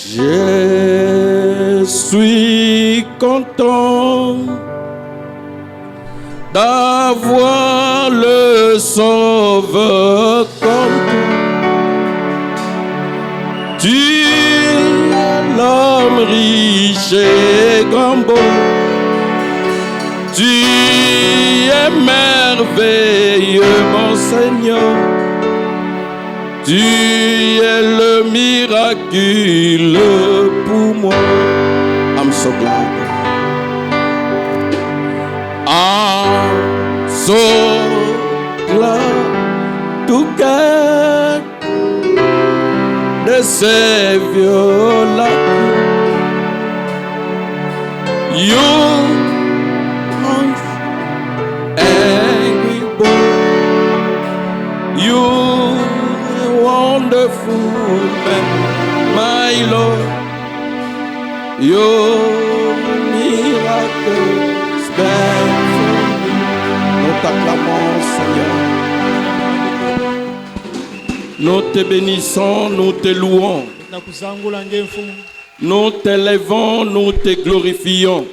Je suis content d'avoir le Sauveur comme tu. Tu es l'homme riche et grand beau. Tu es merveilleux, mon Seigneur. Tu es le miracle pour moi. I'm so glad. I'm so glad to get the Savior like you. You angry boy. You wonderful man, my Lord. Your miracle stand for me. Nous t'acclamons, Seigneur. Nous te bénissons, nous te louons. Nous t'élèvons, nous te glorifions.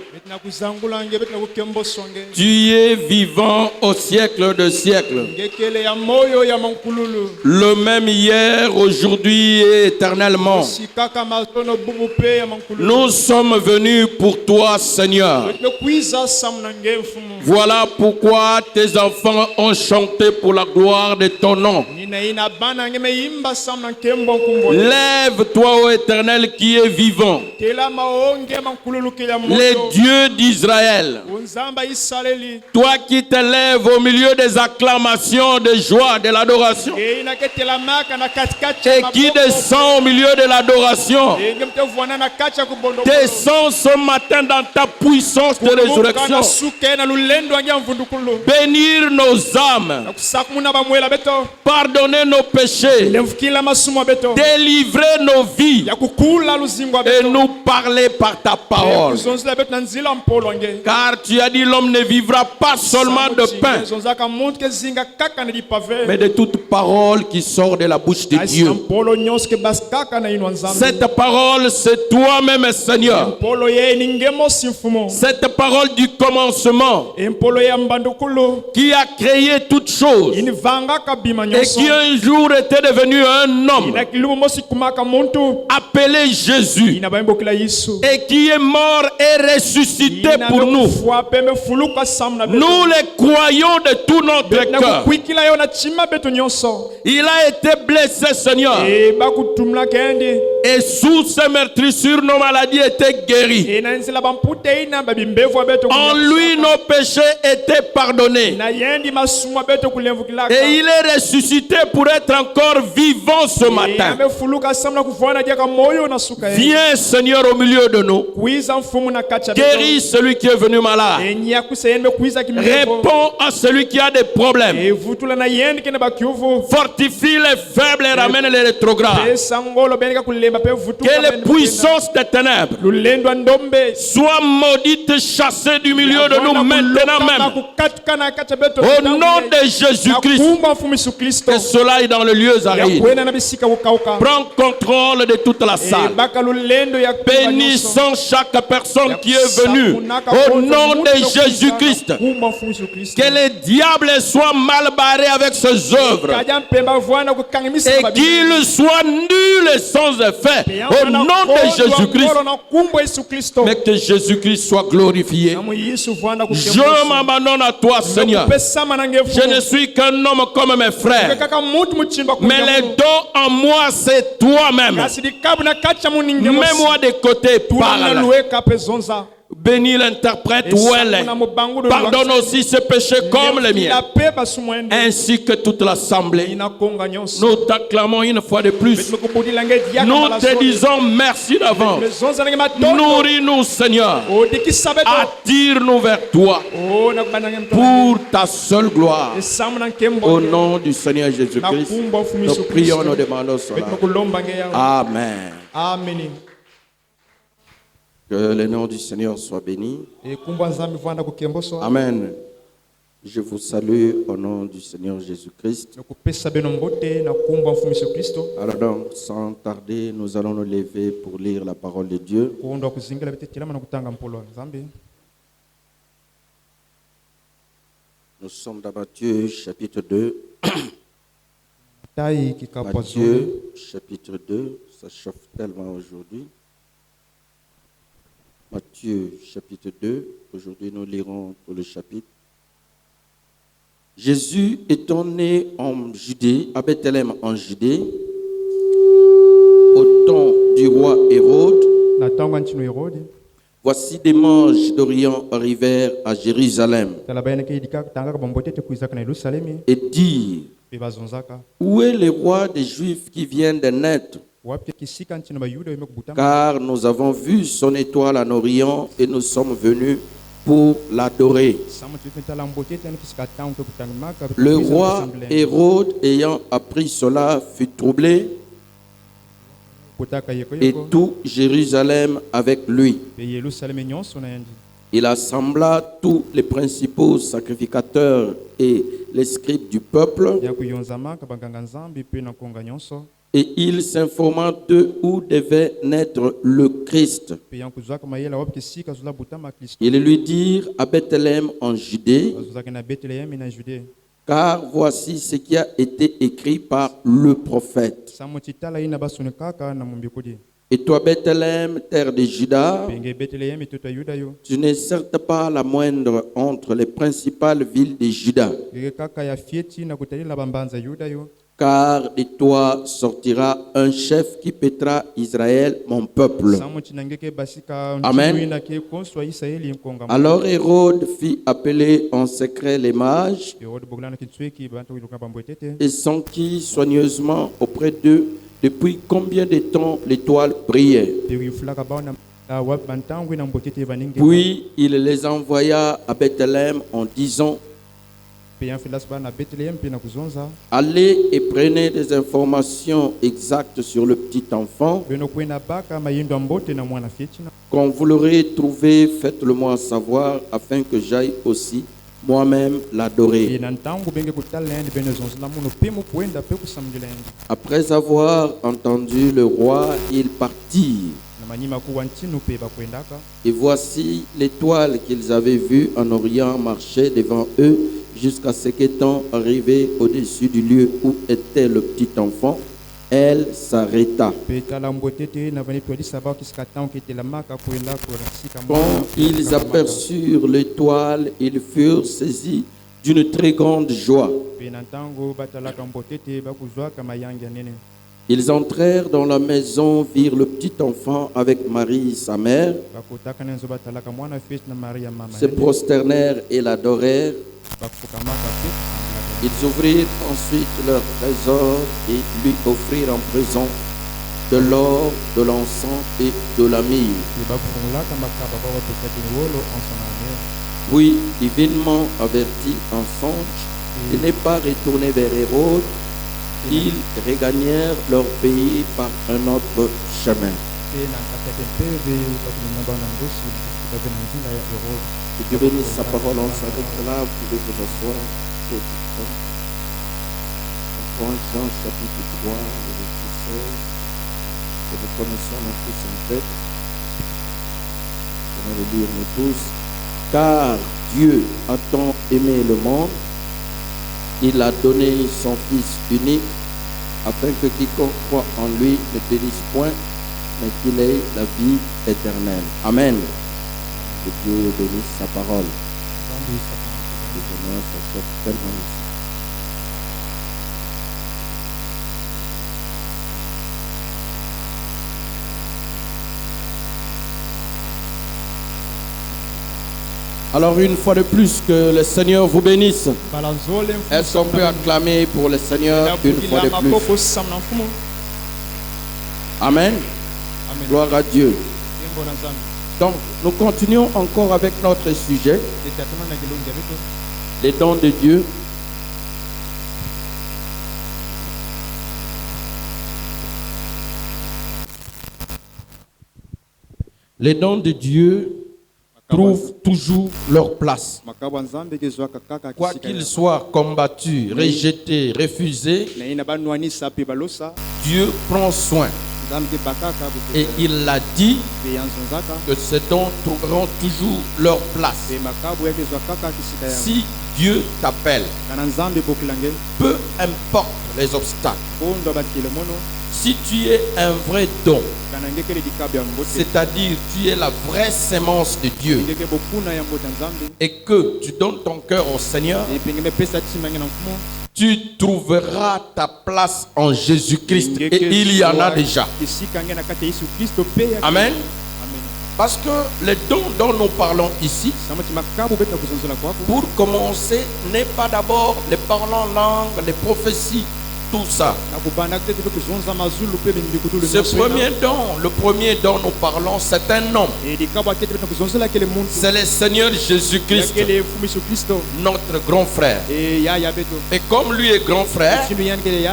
Tu es vivant au siècle de siècles. Le même hier, aujourd'hui et éternellement. Nous sommes venus pour toi, Seigneur. Voilà pourquoi tes enfants ont chanté pour la gloire de ton nom. Lève-toi, ô Éternel, qui est vivant. Les dieux d'Israël, toi qui t'élèves au milieu des acclamations, de joie, de l'adoration, et qui descend au milieu de l'adoration, descends ce matin dans ta puissance de résurrection, bénir nos âmes, pardonner nos péchés, délivrer nos vies et nous parler par ta parole. Car tu as dit l'homme ne vivra pas seulement de pain, mais de toute parole qui sort de la bouche de Dieu. Cette parole, c'est toi-même, Seigneur. Cette parole du commencement qui a créé toutes choses et qui un jour était devenu un homme appelé Jésus et qui est mort et ressuscité pour nous. Nous les croyons de tout notre cœur. Il a été blessé, Seigneur, et sous ses meurtrissures nos maladies étaient guéries. En lui nos péchés étaient pardonnés et il est ressuscité pour être encore vivant ce matin. Viens, Seigneur, au milieu de nous. Guéris celui qui est venu malade. Réponds à celui qui a des problèmes. Fortifie les faibles et ramène les rétrogrades. Que les puissances des ténèbres soient maudites, chassées du milieu de nous maintenant même. Au nom de Jésus-Christ. Que cela est dans le lieu aride. Prends contrôle de toute la salle. Bénissons chaque personne qui est venue. Au nom de Jésus-Christ. Que les diables soient mal barrés avec ses œuvres. Et qu'ils soient nuls et sans effet. Au nom de Jésus-Christ. Mais que Jésus-Christ soit glorifié. Je m'abandonne à toi, Seigneur. Je ne suis qu'un homme comme mes frères. Mais les dons en moi, c'est toi-même. Mets-moi de côté, parle. Bénis l'interprète ou elle. Pardonne aussi ses péchés comme les miens, ainsi que toute l'assemblée. Nous t'acclamons une fois de plus. Nous te disons merci d'avance. Nourris-nous, Seigneur. Attire-nous vers toi pour ta seule gloire. Au nom du Seigneur Jésus-Christ, nous prions, nous demandons cela. Amen. Amen. Que le nom du Seigneur soit béni. Amen. Je vous salue au nom du Seigneur Jésus-Christ. Alors donc, sans tarder, nous allons nous lever pour lire la parole de Dieu. Nous sommes dans Matthieu chapitre 2. Matthieu chapitre 2, ça chauffe tellement aujourd'hui. Matthieu chapitre 2, aujourd'hui nous lirons tout le chapitre. Jésus étant né en Judée, à Bethléem en Judée, au temps du roi Hérode, voici des mages d'Orient arrivèrent à Jérusalem et dirent: où est le roi des Juifs qui vient de naître? Car nous avons vu son étoile en Orient et nous sommes venus pour l'adorer. Le roi Hérode, ayant appris cela, fut troublé, et tout Jérusalem avec lui. Il assembla tous les principaux sacrificateurs et les scribes du peuple, et il s'informa d'eux où devait naître le Christ. Ils lui dirent: à Bethléem en Judée, car voici ce qui a été écrit par le prophète. Et toi, Bethléem, terre de Juda, tu n'es certes pas la moindre entre les principales villes de Juda, car de toi sortira un chef qui paîtra Israël, mon peuple. Amen. Alors Hérode fit appeler en secret les mages et s'enquit soigneusement auprès d'eux depuis combien de temps l'étoile brillait. Puis il les envoya à Bethléem en disant: allez et prenez des informations exactes sur le petit enfant. Quand vous l'aurez trouvé, faites-le-moi savoir, afin que j'aille aussi moi-même l'adorer. Après avoir entendu le roi, ils partirent. Et voici l'étoile qu'ils avaient vue en Orient marchait devant eux, jusqu'à ce qu'étant arrivé au-dessus du lieu où était le petit enfant, elle s'arrêta. Quand ils aperçurent l'étoile, ils furent saisis d'une très grande joie. Ils entrèrent dans la maison, virent le petit enfant avec Marie, sa mère, se prosternèrent et l'adorèrent. Ils ouvrirent ensuite leur trésor et lui offrirent en présent de l'or, de l'encens et de la myrrhe. Puis, divinement averti en songe, il n'est pas retourné vers Hérode. Ils regagnèrent leur pays par un autre chemin. Que Dieu bénisse sa parole en s'arrête là, vous pouvez vous asseoir. On prend Jean chapitre 3, le verset 16, que nous connaissons nous tous en tête. On va le lire nous tous. Car Dieu a tant aimé le monde, il a donné son Fils unique, afin que quiconque croit en lui ne périsse point, mais qu'il ait la vie éternelle. Amen. Que Dieu bénisse sa parole. Ça chauffe tellement ici. Alors une fois de plus, que le Seigneur vous bénisse. Est-ce qu'on peut acclamer pour le Seigneur une fois de plus? Amen. Gloire à Dieu. Donc, nous continuons encore avec notre sujet, les dons de Dieu. Les dons de Dieu trouvent toujours leur place. Quoi qu'ils soient combattus, rejetés, refusés, Dieu prend soin. Et il a dit que ces dons trouveront toujours leur place. Si Dieu t'appelle, peu importe les obstacles, si tu es un vrai don, c'est-à-dire tu es la vraie sémence de Dieu, et que tu donnes ton cœur au Seigneur, tu trouveras ta place en Jésus-Christ. Et il y en a déjà. Amen. Parce que les dons dont nous parlons ici, pour commencer, n'est pas d'abord les parlants langues, les prophéties, tout ça. Le premier dont nous parlons, c'est un homme. C'est le Seigneur Jésus-Christ, notre grand frère. Et comme lui est grand frère,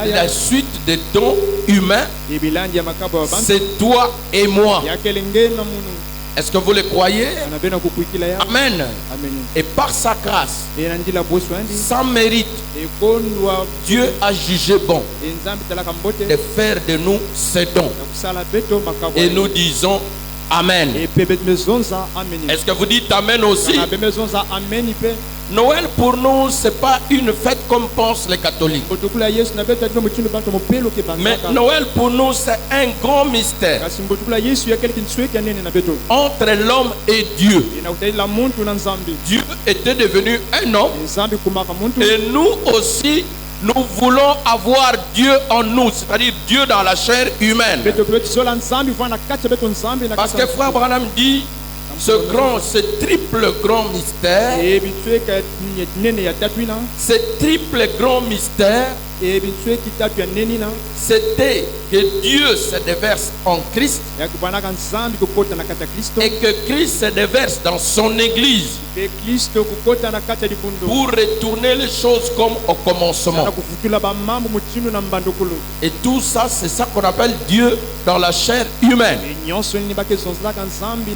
la suite des dons humains, c'est toi et moi. Est-ce que vous le croyez? Amen. Et par sa grâce, sans mérite, Dieu a jugé bon de faire de nous ses dons. Et nous disons Amen. Est-ce que vous dites Amen aussi? Noël pour nous, ce n'est pas une fête comme pensent les catholiques. Mais Noël pour nous, c'est un grand mystère entre l'homme et Dieu. Dieu était devenu un homme et nous aussi, nous voulons avoir Dieu en nous, c'est-à-dire Dieu dans la chair humaine. Parce que Frère Branham dit, ce triple grand mystère, c'était que Dieu se déverse en Christ et que Christ se déverse dans son Église pour retourner les choses comme au commencement. Et tout ça, c'est ça qu'on appelle Dieu dans la chair humaine.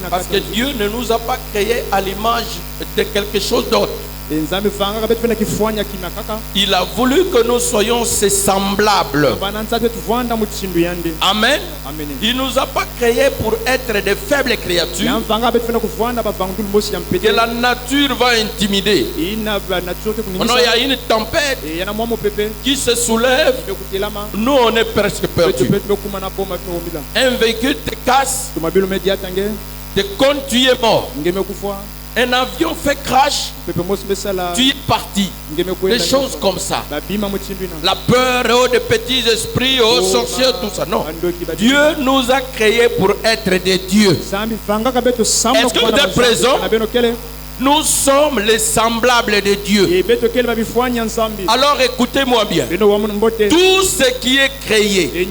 Parce que Dieu ne nous a pas créés à l'image de quelque chose d'autre. Il a voulu que nous soyons ses semblables. Amen. Il ne nous a pas créés pour être des faibles créatures que la nature va intimider. Maintenant, il y a une tempête qui se soulève. Nous, on est presque perdus. Un véhicule te casse. Te compte, tu es mort. Un avion fait crash, tu es parti. Des choses comme ça. La peur, des petits esprits, sorciers, tout ça. Non. Dieu nous a créés pour être des dieux. Est-ce que vous êtes présents? Nous sommes les semblables de Dieu. Alors écoutez-moi bien. Tout ce qui est créé,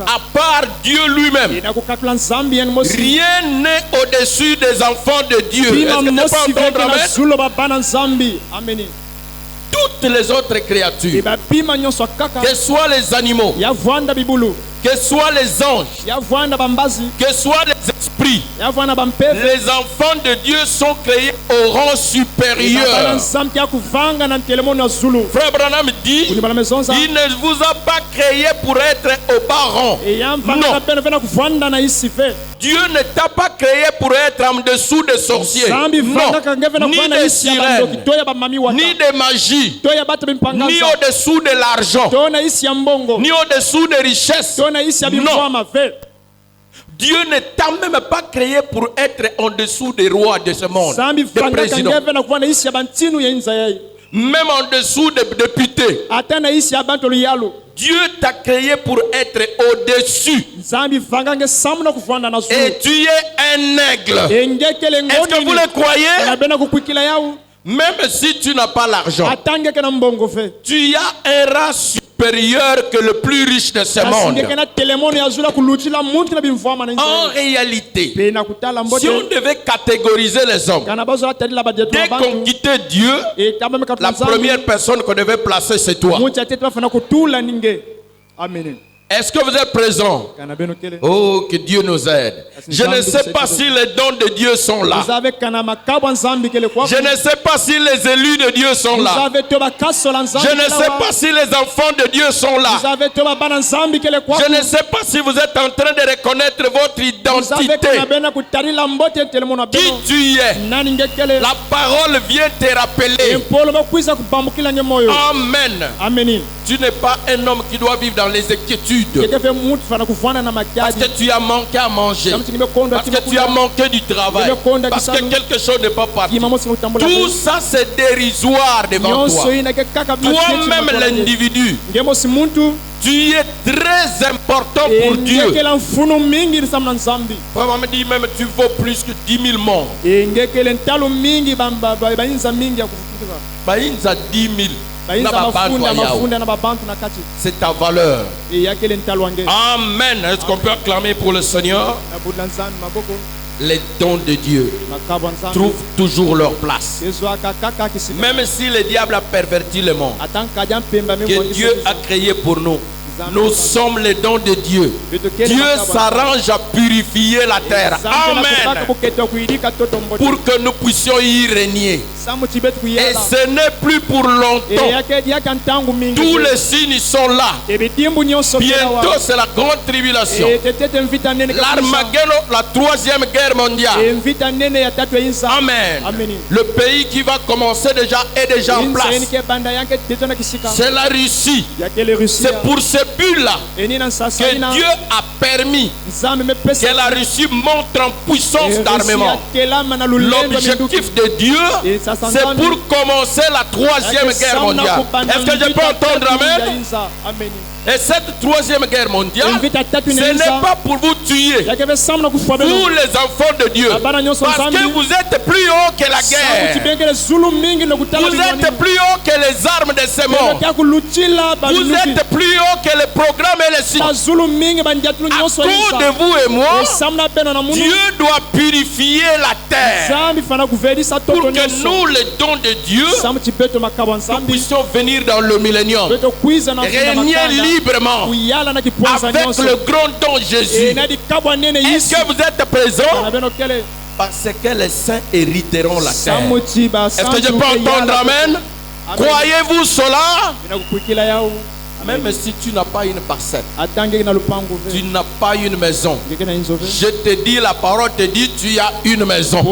à part Dieu lui-même, rien n'est au-dessus des enfants de Dieu. Est-ce que tu peux entendre? Amen? Toutes les autres créatures, que ce soit les animaux, que ce soit les anges, que ce soit les esprits, les enfants de Dieu sont créés au rang supérieur. Frère Branham dit, il ne vous a pas créé pour être au bas rang. Non. Dieu ne t'a pas créé pour être en dessous des sorciers. Non. Ni des sirènes, ni des magies, ni au-dessous de l'argent, ni au-dessous des richesses. Non. Dieu ne t'a même pas créé pour être en dessous des rois de ce monde, des présidents, même en dessous des députés. Dieu t'a créé pour être au-dessus. Et tu es un aigle. Est-ce que vous le croyez? Même si tu n'as pas l'argent, tu as un rang supérieur que le plus riche de ce monde. En réalité, si on devait catégoriser les hommes, dès qu'on quittait Dieu, la première personne qu'on devait placer, c'est toi. Est-ce que vous êtes présent? Oh, que Dieu nous aide. Je ne sais pas si les dons de Dieu sont là. Je ne sais pas si les élus de Dieu sont là. Je ne sais pas si les enfants de Dieu sont là. Je ne sais pas si vous êtes en train de reconnaître votre identité. Qui tu es. La parole vient te rappeler. Amen. Tu n'es pas un homme qui doit vivre dans les inquiétudes. Parce que tu as manqué à manger. Parce que tu as manqué du travail. Parce que quelque chose n'est pas parti. Tout ça c'est dérisoire devant toi. Toi-même l'individu, tu es très important pour Dieu. Papa me dit même tu vaux plus que 10 000 morts. Baïnza 10 000. C'est ta valeur. Amen. Est-ce qu'on peut acclamer pour le Seigneur? Les dons de Dieu trouvent toujours leur place. Même si le diable a perverti le monde que Dieu a créé pour nous, nous sommes les dons de Dieu. Dieu s'arrange à purifier la terre. Amen. Pour que nous puissions y régner. Et ce n'est plus pour longtemps. Tous les signes sont là. Bientôt c'est la grande tribulation. L'Armageddon, la troisième guerre mondiale. Amen. Le pays qui va commencer déjà est déjà en place. C'est la Russie. C'est pour ce but-là que Dieu a permis que la Russie monte en puissance d'armement. L'objectif de Dieu, c'est pour commencer la troisième guerre mondiale. Est-ce que je peux entendre amen? Et cette troisième guerre mondiale, ce n'est pas pour vous tuer, vous les enfants de Dieu, parce que vous êtes plus haut que la guerre. Vous êtes plus haut que les armes de ces mondes. Vous êtes plus haut que les programmes et les signes. À cause de vous et moi, Dieu doit purifier la terre pour que nous, les dons de Dieu, nous puissions venir dans le millénium, régner librement avec le grand don Jésus. Est-ce que vous êtes présents? Parce que les saints hériteront la terre. Est-ce que je peux entendre amen? Croyez-vous cela? Même si tu n'as pas une parcelle, tu n'as pas une maison, je te dis, la parole te dit, tu as une maison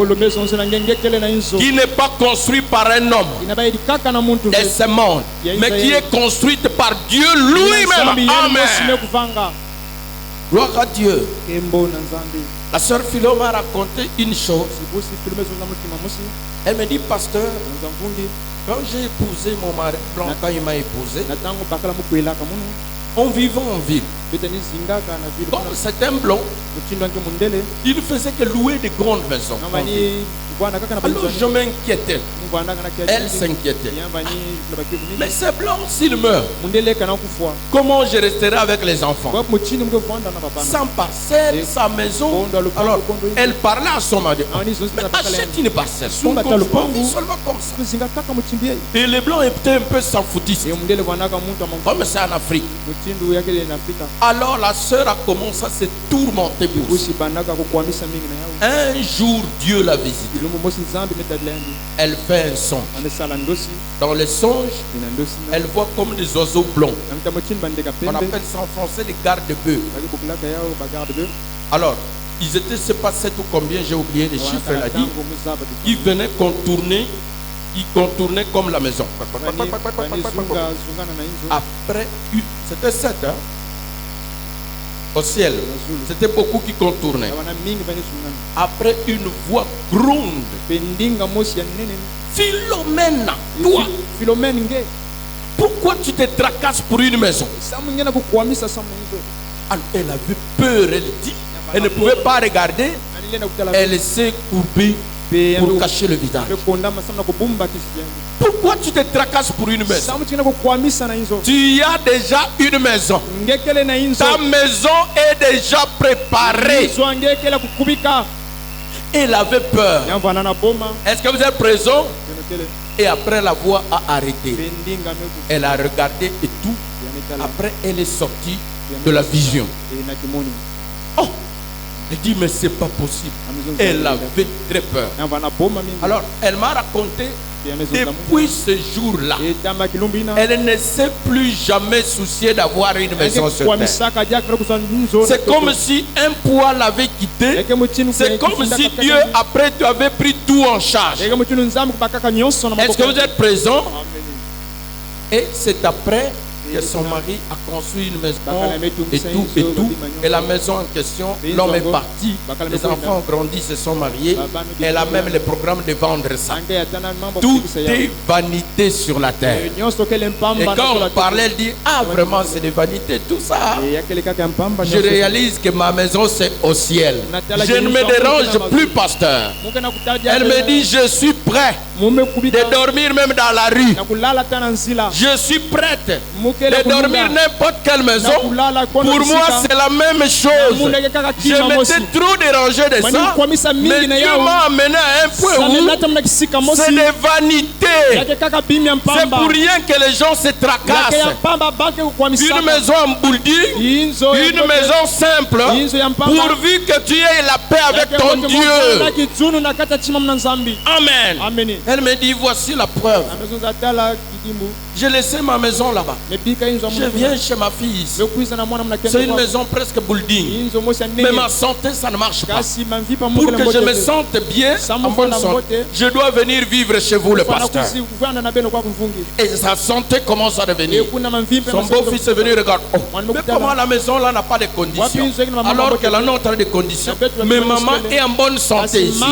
qui n'est pas construite par un homme de ce monde, mais qui est construite par Dieu lui-même. Amen. Gloire à Dieu. La sœur Philo m'a raconté une chose. Elle me dit, pasteur, quand j'ai épousé mon mari blanc, quand il m'a épousé, on vivait en ville. Comme c'est un blanc, il ne faisait que louer de grandes maisons. Alors je m'inquiétais. Elle s'inquiétait. Mais c'est blanc s'il meurt. Comment je resterai avec les enfants? Sans parcelle, sans maison. Alors elle parlait à son mari. Mais achète une parcelle. Seulement comme ça. Et les blancs étaient un peu s'en foutistes. Comme c'est en Afrique. Alors la sœur a commencé à se tourmenter pour ça. Un jour Dieu l'a visité. Elle fait un songe. Dans le songe, elle voit comme des oiseaux blancs. On appelle ça en français les garde-bœufs. Alors, ils étaient, je ne sais pas 7 ou combien, j'ai oublié les chiffres, elle a dit. Ils venaient contourner. Ils contournaient comme la maison. Après, c'était 7, hein? Au ciel, c'était beaucoup qui contournaient. Après, une voix gronde. Philomène, toi, pourquoi tu te tracasses pour une maison? Alors, elle avait peur, elle dit. Elle ne pouvait pas regarder. Elle s'est coupée pour cacher le visage. Pourquoi tu te tracasses pour une maison? Tu as déjà une maison. Ta maison est déjà préparée. Elle avait peur. Est-ce que vous êtes présent? Et après la voix a arrêté. Elle a regardé et tout. Après elle est sortie de la vision. Oh! Elle dit, mais c'est pas possible. Elle avait très peur. Alors, elle m'a raconté, depuis ce jour-là, elle ne s'est plus jamais souciée d'avoir une maison sur terre. C'est comme si un poids l'avait quitté. C'est comme si Dieu, après, tu avais pris tout en charge. Est-ce que vous êtes présent? Et c'est après que son mari a construit une maison et tout. Et la maison en question, l'homme est parti, les enfants ont grandi, se sont mariés. Elle a même le programme de vendre ça. Tout est vanité sur la terre. Et quand on parlait, elle dit, ah vraiment c'est des vanités, tout ça. Je réalise que ma maison c'est au ciel. Je ne me dérange plus, pasteur. Elle me dit, je suis prêt de dormir même dans la rue. Je suis prête de dormir n'importe quelle maison. Pour moi c'est la même chose. Je m'étais trop dérangé de ça, mais Dieu m'a amené à un point où c'est des vanités. C'est pour rien que les gens se tracassent. Une maison en building, une maison simple, pourvu que tu aies la paix avec ton Dieu. Amen. Elle me dit, voici la preuve. J'ai laissé ma maison là-bas. Je viens chez ma fille ici. C'est une maison presque building. Mais ma santé, ça ne marche pas. Pour que je me sente bien, en bonne santé, je dois venir vivre chez vous, le pasteur. Et sa santé commence à devenir. Son beau-fils est venu regarder. Oh, mais comment la maison là n'a pas de conditions? Alors que la nôtre a des conditions. Mais maman est en bonne santé ici.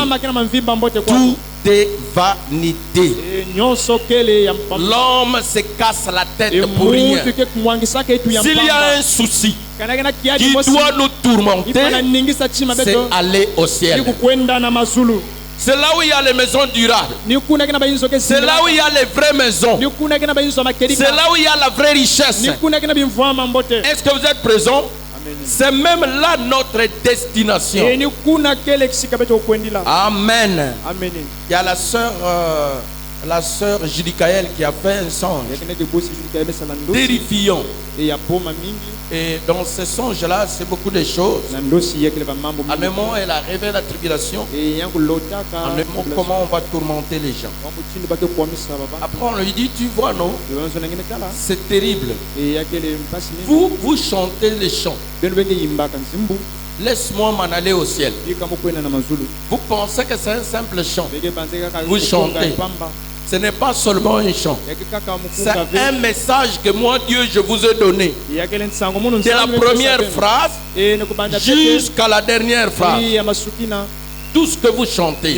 Tout est vanité. L'homme se casse la tête pour rien. S'il y a un souci qui doit nous tourmenter, c'est aller au ciel. C'est là où il y a les maisons durables. C'est là où il y a les vraies maisons. C'est là où il y a la vraie richesse. Est-ce que vous êtes présents? C'est même là notre destination. Amen. Il y a la sœur Judicaël qui a fait un songe terrifiant. Et dans ce songe-là, c'est beaucoup de choses. À un moment, elle a rêvé la tribulation. À un moment, comment on va tourmenter les gens. Après, on lui dit, tu vois, non? C'est terrible. Vous chantez les chants. Laisse-moi m'en aller au ciel. Vous pensez que c'est un simple chant. Vous chantez. Ce n'est pas seulement un chant. C'est un message que moi, Dieu, je vous ai donné. De la première phrase jusqu'à la dernière phrase. Tout ce que vous chantez,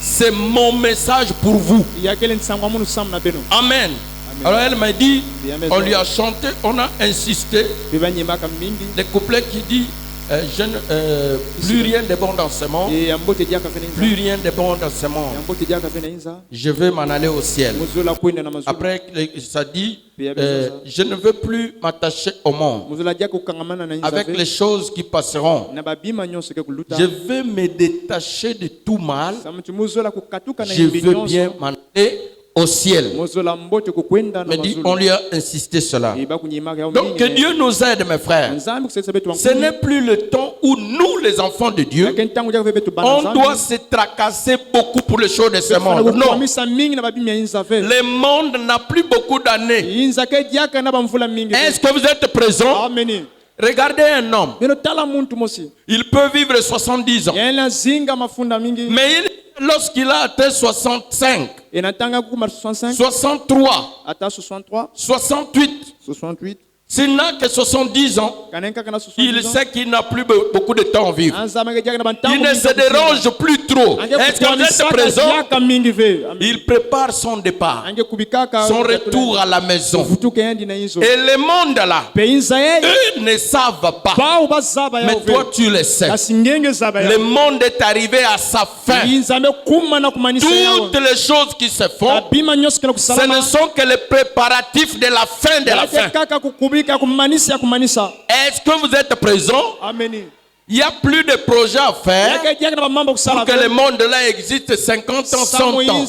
c'est mon message pour vous. Amen. Alors elle m'a dit, on lui a chanté, on a insisté. Le couplet qui dit, plus rien de bon dans ce monde. Plus rien de bon dans ce monde. Je veux m'en aller au ciel. Après, ça dit, je ne veux plus m'attacher au monde avec les choses qui passeront. Je veux me détacher de tout mal. Je veux bien m'en aller au ciel. Mais dit, on lui a insisté cela. Donc que Dieu nous aide, mes frères. Ce n'est plus le temps où nous, les enfants de Dieu, on doit se tracasser beaucoup pour les choses de ce monde. Non. Le monde n'a plus beaucoup d'années. Est-ce que vous êtes présents? Regardez un homme. Il peut vivre 70 ans. Mais lorsqu'il a atteint 65, 63, 68, s'il n'a que 70 ans, il sait qu'il n'a plus beaucoup de temps à vivre. Il ne se dérange plus trop. Est-ce que vous êtes présent? Il prépare son départ, son retour à la maison. Et le monde là, eux ne savent pas. Mais toi tu le sais. Le monde est arrivé à sa fin. Toutes les choses qui se font, ce ne sont que les préparatifs de la fin de la fin. Est-ce que vous êtes présents? Il n'y a plus de projets à faire pour que le monde là existe 50 ans, 100 ans.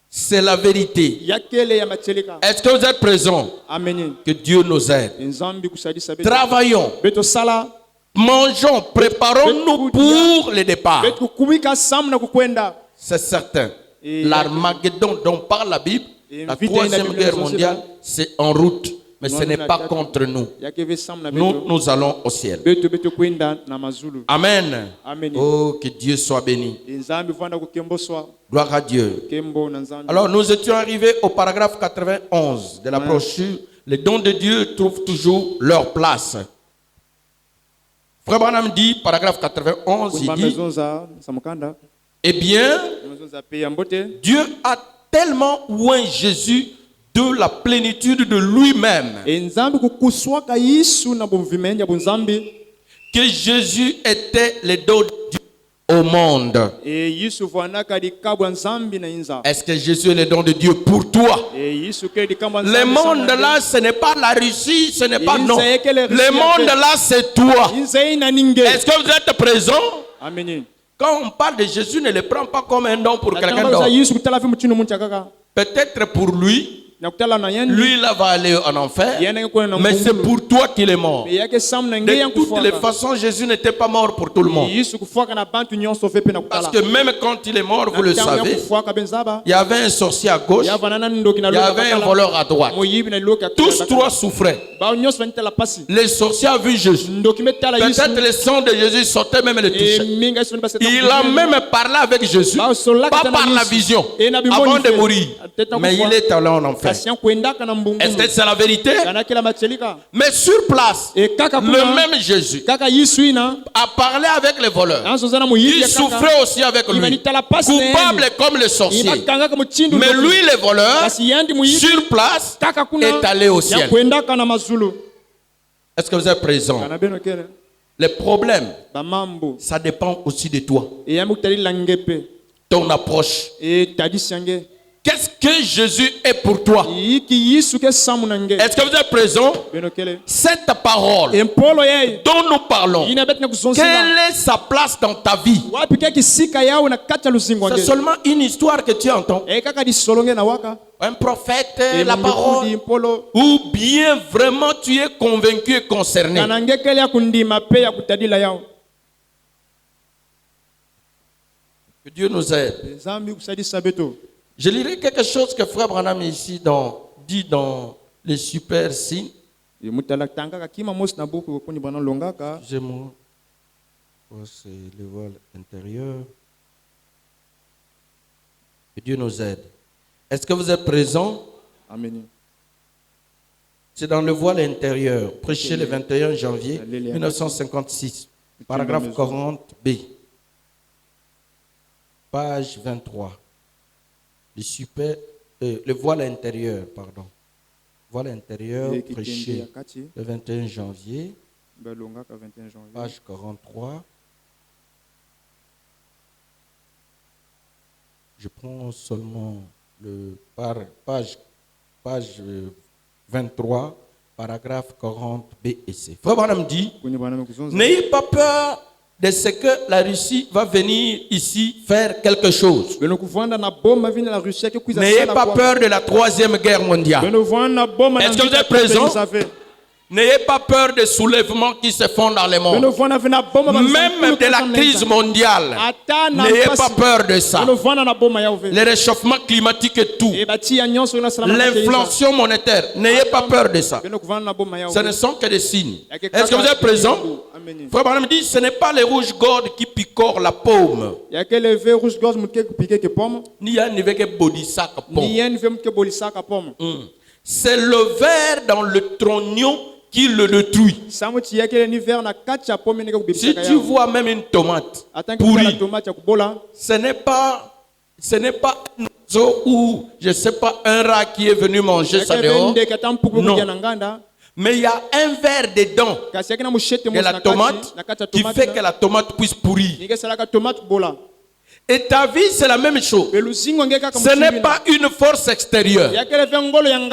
C'est la vérité. Est-ce que vous êtes présents? Que Dieu nous aide. Travaillons. mangeons, préparons-nous pour le départ. C'est certain. L'Armageddon dont parle la Bible, la troisième guerre mondiale, c'est en route. Mais ce n'est pas contre nous. Nous allons au ciel. Amen. Oh, que Dieu soit béni. Gloire à Dieu. Alors, nous étions arrivés au paragraphe 91 de la brochure. Les dons de Dieu trouvent toujours leur place. Frère Branham dit, paragraphe 91, il dit, eh bien, Dieu a tellement oint Jésus de la plénitude de lui-même que Jésus était le don de Dieu au monde. Est-ce que Jésus est le don de Dieu pour toi? Le monde là, ce n'est pas la Russie, ce n'est pas non. Le monde là, c'est toi. Est-ce que vous êtes présent? Quand on parle de Jésus, ne le prends pas comme un don pour quelqu'un d'autre. Peut-être pour lui. Lui, là, va aller en enfer, mais c'est pour toi qu'il est mort. De toutes les façons, Jésus n'était pas mort pour tout le monde. Parce que même quand il est mort, vous le savez, il y avait un sorcier à gauche, il y avait un voleur à droite. Tous trois souffraient. Les sorciers ont vu Jésus. Peut-être le sang de Jésus sortait même le toucher. Il a même parlé avec Jésus, pas par la vision, avant de mourir. Mais il est allé en enfer. Est-ce que c'est la vérité? Mais sur place, le même Jésus a parlé avec les voleurs. Il souffrait aussi avec lui, coupable comme le sorcier. Mais lui, le voleur, sur place, est allé au ciel. Est-ce que vous êtes présent? Les problèmes, ça dépend aussi de toi. Ton approche. Qu'est-ce que Jésus est pour toi? Est-ce que vous êtes présent? Cette parole dont nous parlons, quelle est sa place dans ta vie? C'est seulement une histoire que tu entends. Un prophète, la parole. Ou bien vraiment tu es convaincu et concerné. Que Dieu nous aide. Je lirai quelque chose que Frère Branham ici dit dans les super signes. Excusez-moi. C'est le voile intérieur. Que Dieu nous aide. Est-ce que vous êtes présents? Amen. C'est dans le voile intérieur, prêché le 21 janvier 1956, paragraphe 40b, page 23. Le voile intérieur, pardon. Voile intérieur, prêché le 21 janvier, page 43. Je prends seulement le page 23, paragraphe 40 B et C. Frère Branham dit, n'ayez pas peur de ce que la Russie va venir ici faire quelque chose. N'ayez pas peur de la troisième guerre mondiale. Est-ce que vous êtes présents? N'ayez pas peur des soulèvements qui se font dans le monde. Même de la crise mondiale. N'ayez pas peur de ça. Le réchauffement climatique et tout. L'inflation monétaire. N'ayez pas peur de ça. Ce ne sont que des signes. Est-ce que vous êtes présents? Frère Branham dit, ce n'est pas les rouges-gorges qui picorent la paume. Ni un niveau que bodhisac pomme. C'est le ver dans le trognon qui le détruit. Si tu vois même une tomate pourrie, ce n'est pas un oiseau ou je sais pas un rat qui est venu manger ça dehors. Non. Mais il y a un ver dedans de la tomate qui fait que la tomate puisse pourrir. Et ta vie, c'est la même chose. Ce n'est pas une force extérieure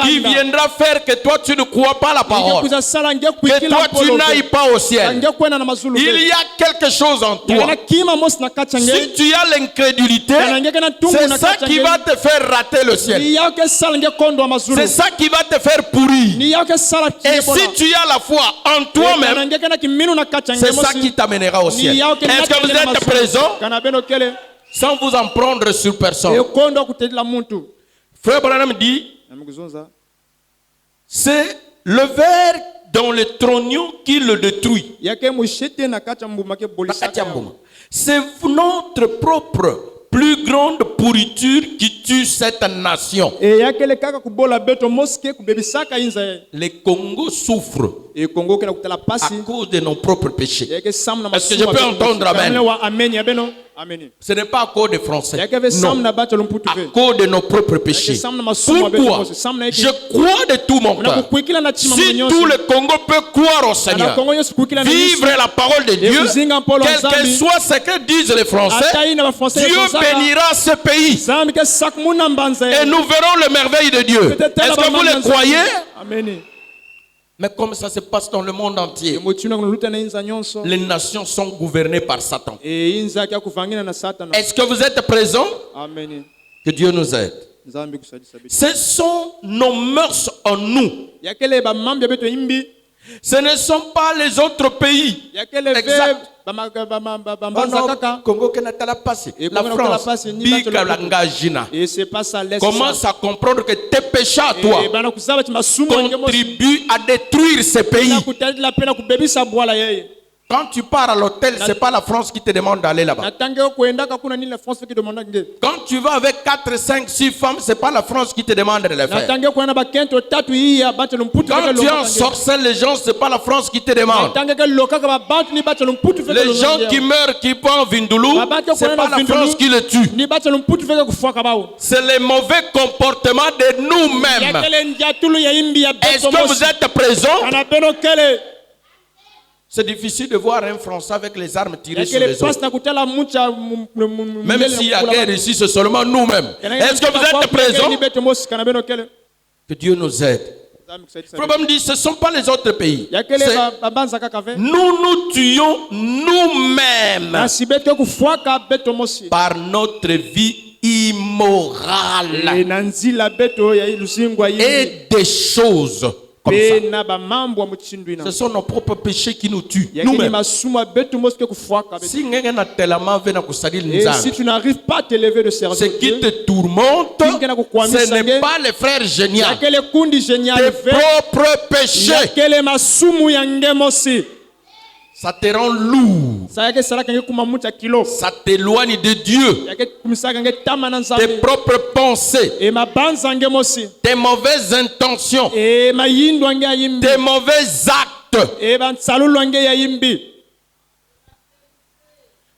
qui viendra faire que toi, tu ne crois pas la parole. Que toi, tu n'ailles pas au ciel. Il y a quelque chose en toi. Si tu as l'incrédulité, c'est ça qui va te faire rater le ciel. C'est ça qui va te faire pourrir. Et si tu as la foi en toi-même, c'est ça qui t'amènera au ciel. Est-ce que vous êtes présent? Sans vous en prendre sur personne. Frère Branham dit, c'est le ver dans le trognon qui le détruit. C'est notre propre plus grande pourriture qui tue cette nation. Les Congos souffrent à cause de nos propres péchés. Est-ce que je peux entendre amen? Ce n'est pas à cause des Français. Non. À cause de nos propres péchés. Pourquoi? Je crois de tout mon cœur. Si tout le Congo peut croire au Seigneur, vivre la parole de Dieu, quel que soit ce que disent les Français, Dieu bénira ce pays. Et nous verrons le merveille de Dieu. Est-ce que vous le croyez? Mais comme ça se passe dans le monde entier, les nations sont gouvernées par Satan. Est-ce que vous êtes présents? Que Dieu nous aide. Ce sont nos mœurs en nous. Ce ne sont pas les autres pays. Exact. Congo la France, commence à comprendre que tes péchés à toi contribuent à détruire ce pays. Quand tu pars à l'hôtel, ce n'est pas la France qui te demande d'aller là-bas. Quand tu vas avec 4, 5, 6 femmes, ce n'est pas la France qui te demande de le faire. Quand tu es en sorcelle, les gens, ce n'est pas la France qui te demande. Les gens qui meurent, qui vont en Vindoulou, ce n'est pas la France qui les tue. C'est le mauvais comportement de nous-mêmes. Est-ce que vous êtes présents? C'est difficile de voir un Français avec les armes tirées sur les autres. Même s'il y a guerre ici, c'est seulement nous-mêmes. Est-ce que vous êtes présents? Que Dieu nous aide. Le problème dit, ce ne sont pas les autres pays. Nous tuons nous-mêmes par notre vie immorale et des choses. Ce sont nos propres péchés qui nous tuent. Nous-mêmes. Si tu n'arrives pas à t'élever de service, ce qui te tourmente, ce n'est pas les frères géniaux. Tes propres péchés. Ça te rend lourd. Ça t'éloigne de Dieu. Tes propres pensées. Tes mauvaises intentions. Tes mauvais actes.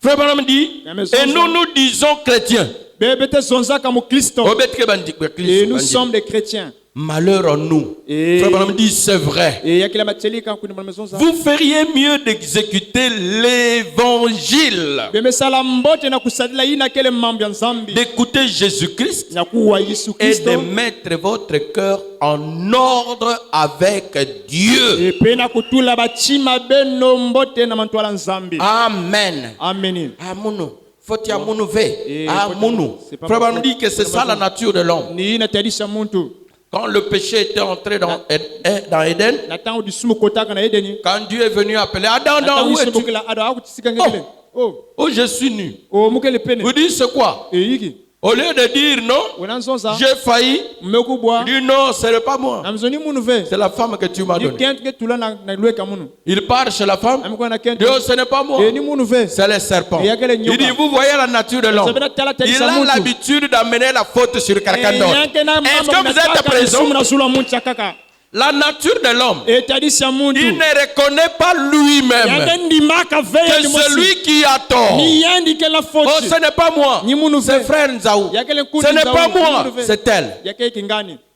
Frère Branham dit, et nous disons chrétiens. Et nous sommes des chrétiens. Malheur en nous. Frère Branham dit, c'est vrai. Vous feriez mieux d'exécuter l'évangile, d'écouter Jésus-Christ et de mettre votre cœur en ordre avec Dieu. Amen. Amen. Amen. Frère dit que c'est ça la nature de l'homme. Quand le péché était entré dans Éden, quand Dieu est venu appeler Adam, où es-tu? Oh, je suis nu. Vous dites c'est quoi? Au lieu de dire non, j'ai failli, il dit non, ce n'est pas moi. C'est la femme que tu m'as donnée. Il part chez la femme, il dit oh, ce n'est pas moi. C'est le serpent. Il dit vous voyez la nature de l'homme. Il a l'habitude d'amener la faute sur quelqu'un d'autre. Est-ce que vous êtes présent? La nature de l'homme, il ne reconnaît pas lui-même que celui qui a tort. Oh, ce n'est pas moi, c'est frère Nzaou. Ce n'est pas moi, c'est elle.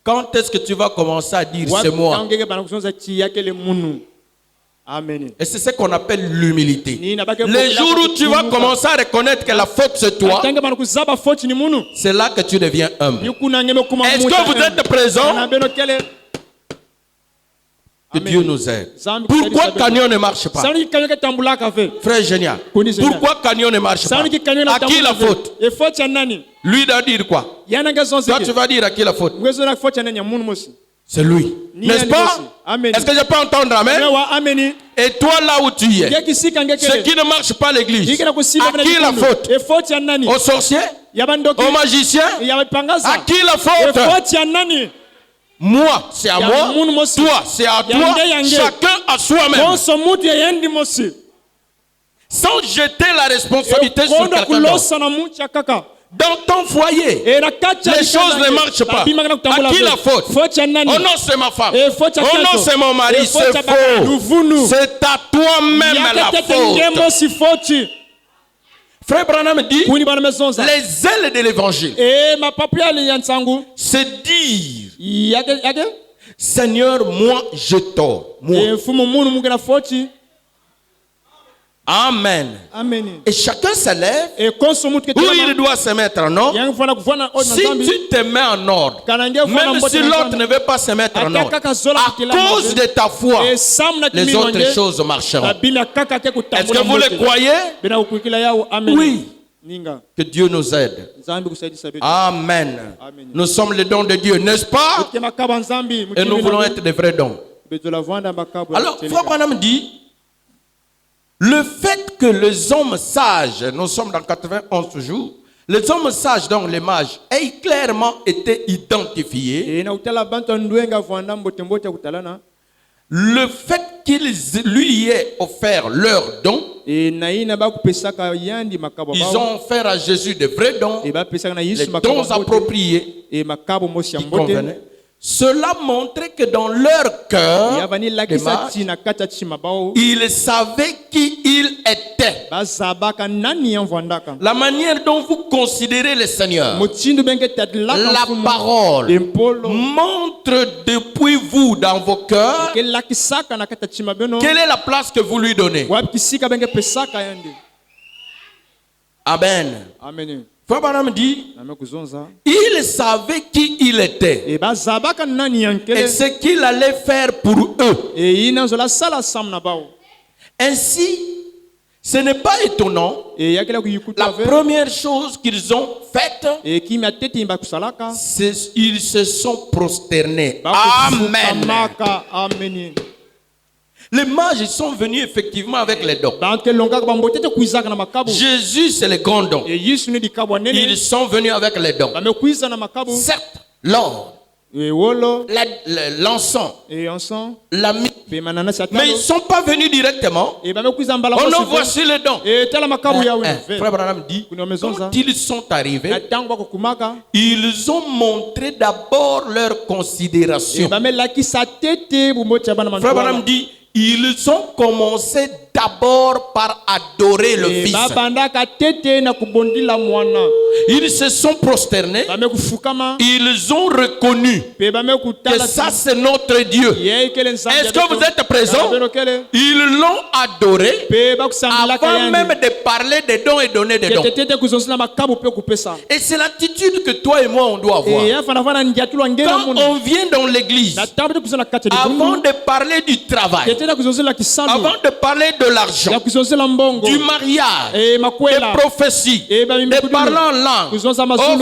Quand est-ce que tu vas commencer à dire c'est moi? Amen. Et c'est ce qu'on appelle l'humilité. Les jours où tu vas commencer à reconnaître que la faute c'est toi, c'est là que tu deviens humble. Est-ce que vous êtes présents? Que Dieu nous aide. Pourquoi Canyon ne marche pas? Frère génial. Pourquoi Canyon ne marche pas? À qui la faute? Lui doit dire quoi? Toi tu vas dire à qui la faute? C'est lui. N'est-ce pas? Est-ce que je peux entendre amen? Et toi là où tu es, ce qui ne marche pas l'église, à qui la faute? Aux sorciers? Aux magiciens? À qui la faute? Moi, c'est à moi. Toi, c'est à toi. Chacun à soi-même. Sans jeter la responsabilité sur quelqu'un d'autre. Dans ton foyer, les choses ne marchent pas. À qui la faute? Oh non, c'est ma femme. Oh non, c'est mon mari. C'est faux. C'est à toi-même la faute. Frère Branham dit, les ailes de l'évangile, c'est dire, Seigneur, moi je tords. Amen. Et chacun se lève où il doit se mettre en ordre. Si tu te mets en ordre, même si l'autre ne veut pas se mettre en ordre, à cause de ta foi, les autres choses marcheront. Est-ce que vous le croyez? Oui. Que Dieu nous aide. Amen. Nous sommes les dons de Dieu, n'est-ce pas? Et nous voulons être des vrais dons. Alors, Frère Branham dit, le fait que les hommes sages, nous sommes dans 91 jours, les hommes sages, donc les mages, aient clairement été identifiés. Le fait qu'ils lui aient offert leurs dons, ils ont offert à Jésus de vrais dons, les dons appropriés qui convenaient. Cela montrait que dans leur cœur, ils savaient qui ils étaient. La manière dont vous considérez le Seigneur, la parole montre depuis vous dans vos cœurs quelle est la place que vous lui donnez. Amen. Frère Branham dit, il savait qui il était et ce qu'il allait faire pour eux. Ainsi, ce n'est pas étonnant. La première chose qu'ils ont faite, c'est qu'ils se sont prosternés. Amen. Les mages sont venus effectivement avec les dons. Jésus, c'est le grand don. Ils sont venus avec les dons. Certes, l'or, l'encens, la myrrhe, mais ils ne sont pas venus directement. Oh non, voici les dons. Frère Branham dit, quand ils sont arrivés, ils ont montré d'abord leur considération. Frère Branham dit, ils ont commencé d'abord par adorer le Fils. Ils se sont prosternés. Ils ont reconnu que ça c'est notre Dieu. Est-ce que vous êtes présents? Ils l'ont adoré avant même de parler des dons et donner des dons. Et c'est l'attitude que toi et moi on doit avoir. Quand on vient dans l'église, avant de parler du travail, avant de parler de l'argent, du mariage, des prophéties, de parler en langue, oh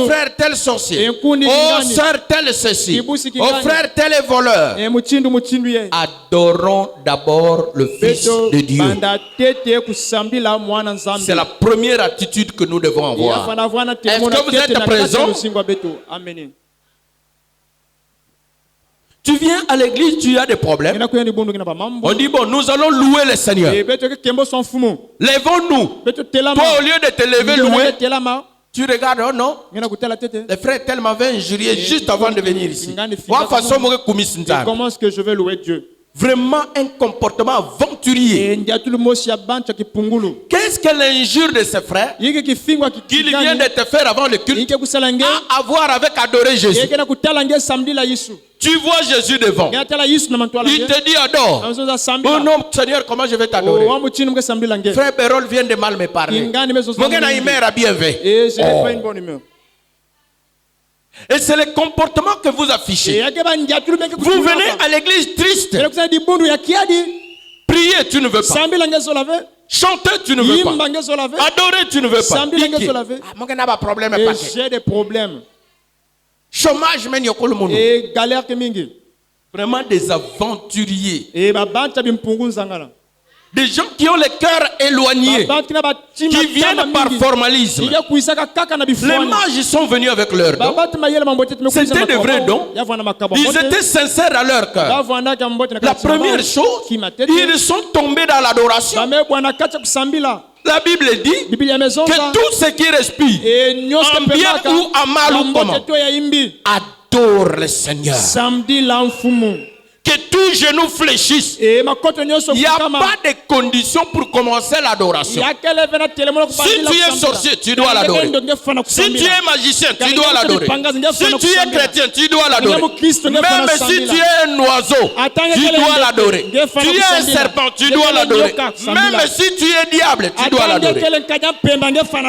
frère tel sorcier, oh sœur tel ceci, oh frère tel est voleur, adorons d'abord le Fils de Dieu. C'est la première attitude que nous devons avoir. Est-ce que vous êtes présents? Tu viens à l'église, tu as des problèmes. On dit bon, nous allons louer le Seigneur. Lèvons-nous. Toi, au lieu de te lever, louer, tu regardes, oh non, le frère tel m'avait injurié juste avant de venir ici. Comment est-ce que je vais louer Dieu? vraiment un comportement aventurier. Qu'est-ce que l'injure de ses frères qu'il vient de te faire avant le culte a à voir avec adorer Jésus? Tu vois Jésus devant. Il te dit adore. Oh non, Seigneur, comment je vais t'adorer? Frère Bérol vient de mal me parler. Et c'est le comportement que vous affichez. Vous venez à l'église triste. Prier, tu ne veux pas. Chanter, tu ne veux pas. Adorer, tu ne veux pas. J'ai des problèmes. Chômage, mais il y a le monde. Et galère que mingi. Vraiment des aventuriers. Des gens qui ont le cœur éloigné, qui viennent par formalisme. Les mages sont venus avec leurs dons. C'était de vrais dons. Ils étaient sincères à leur cœur. La première chose, ils sont tombés dans l'adoration. La Bible dit que tout ce qui respire, en bien ou en mal ou comment, adore le Seigneur. Que tout genou fléchisse. Il n'y a pas de condition pour commencer l'adoration. Si tu es sorcier, tu dois l'adorer. Si tu es magicien, tu dois l'adorer. Si tu es chrétien, tu dois l'adorer. Même si tu es un oiseau, tu dois l'adorer. Tu es un serpent, tu dois l'adorer. Même si tu es diable, tu dois l'adorer.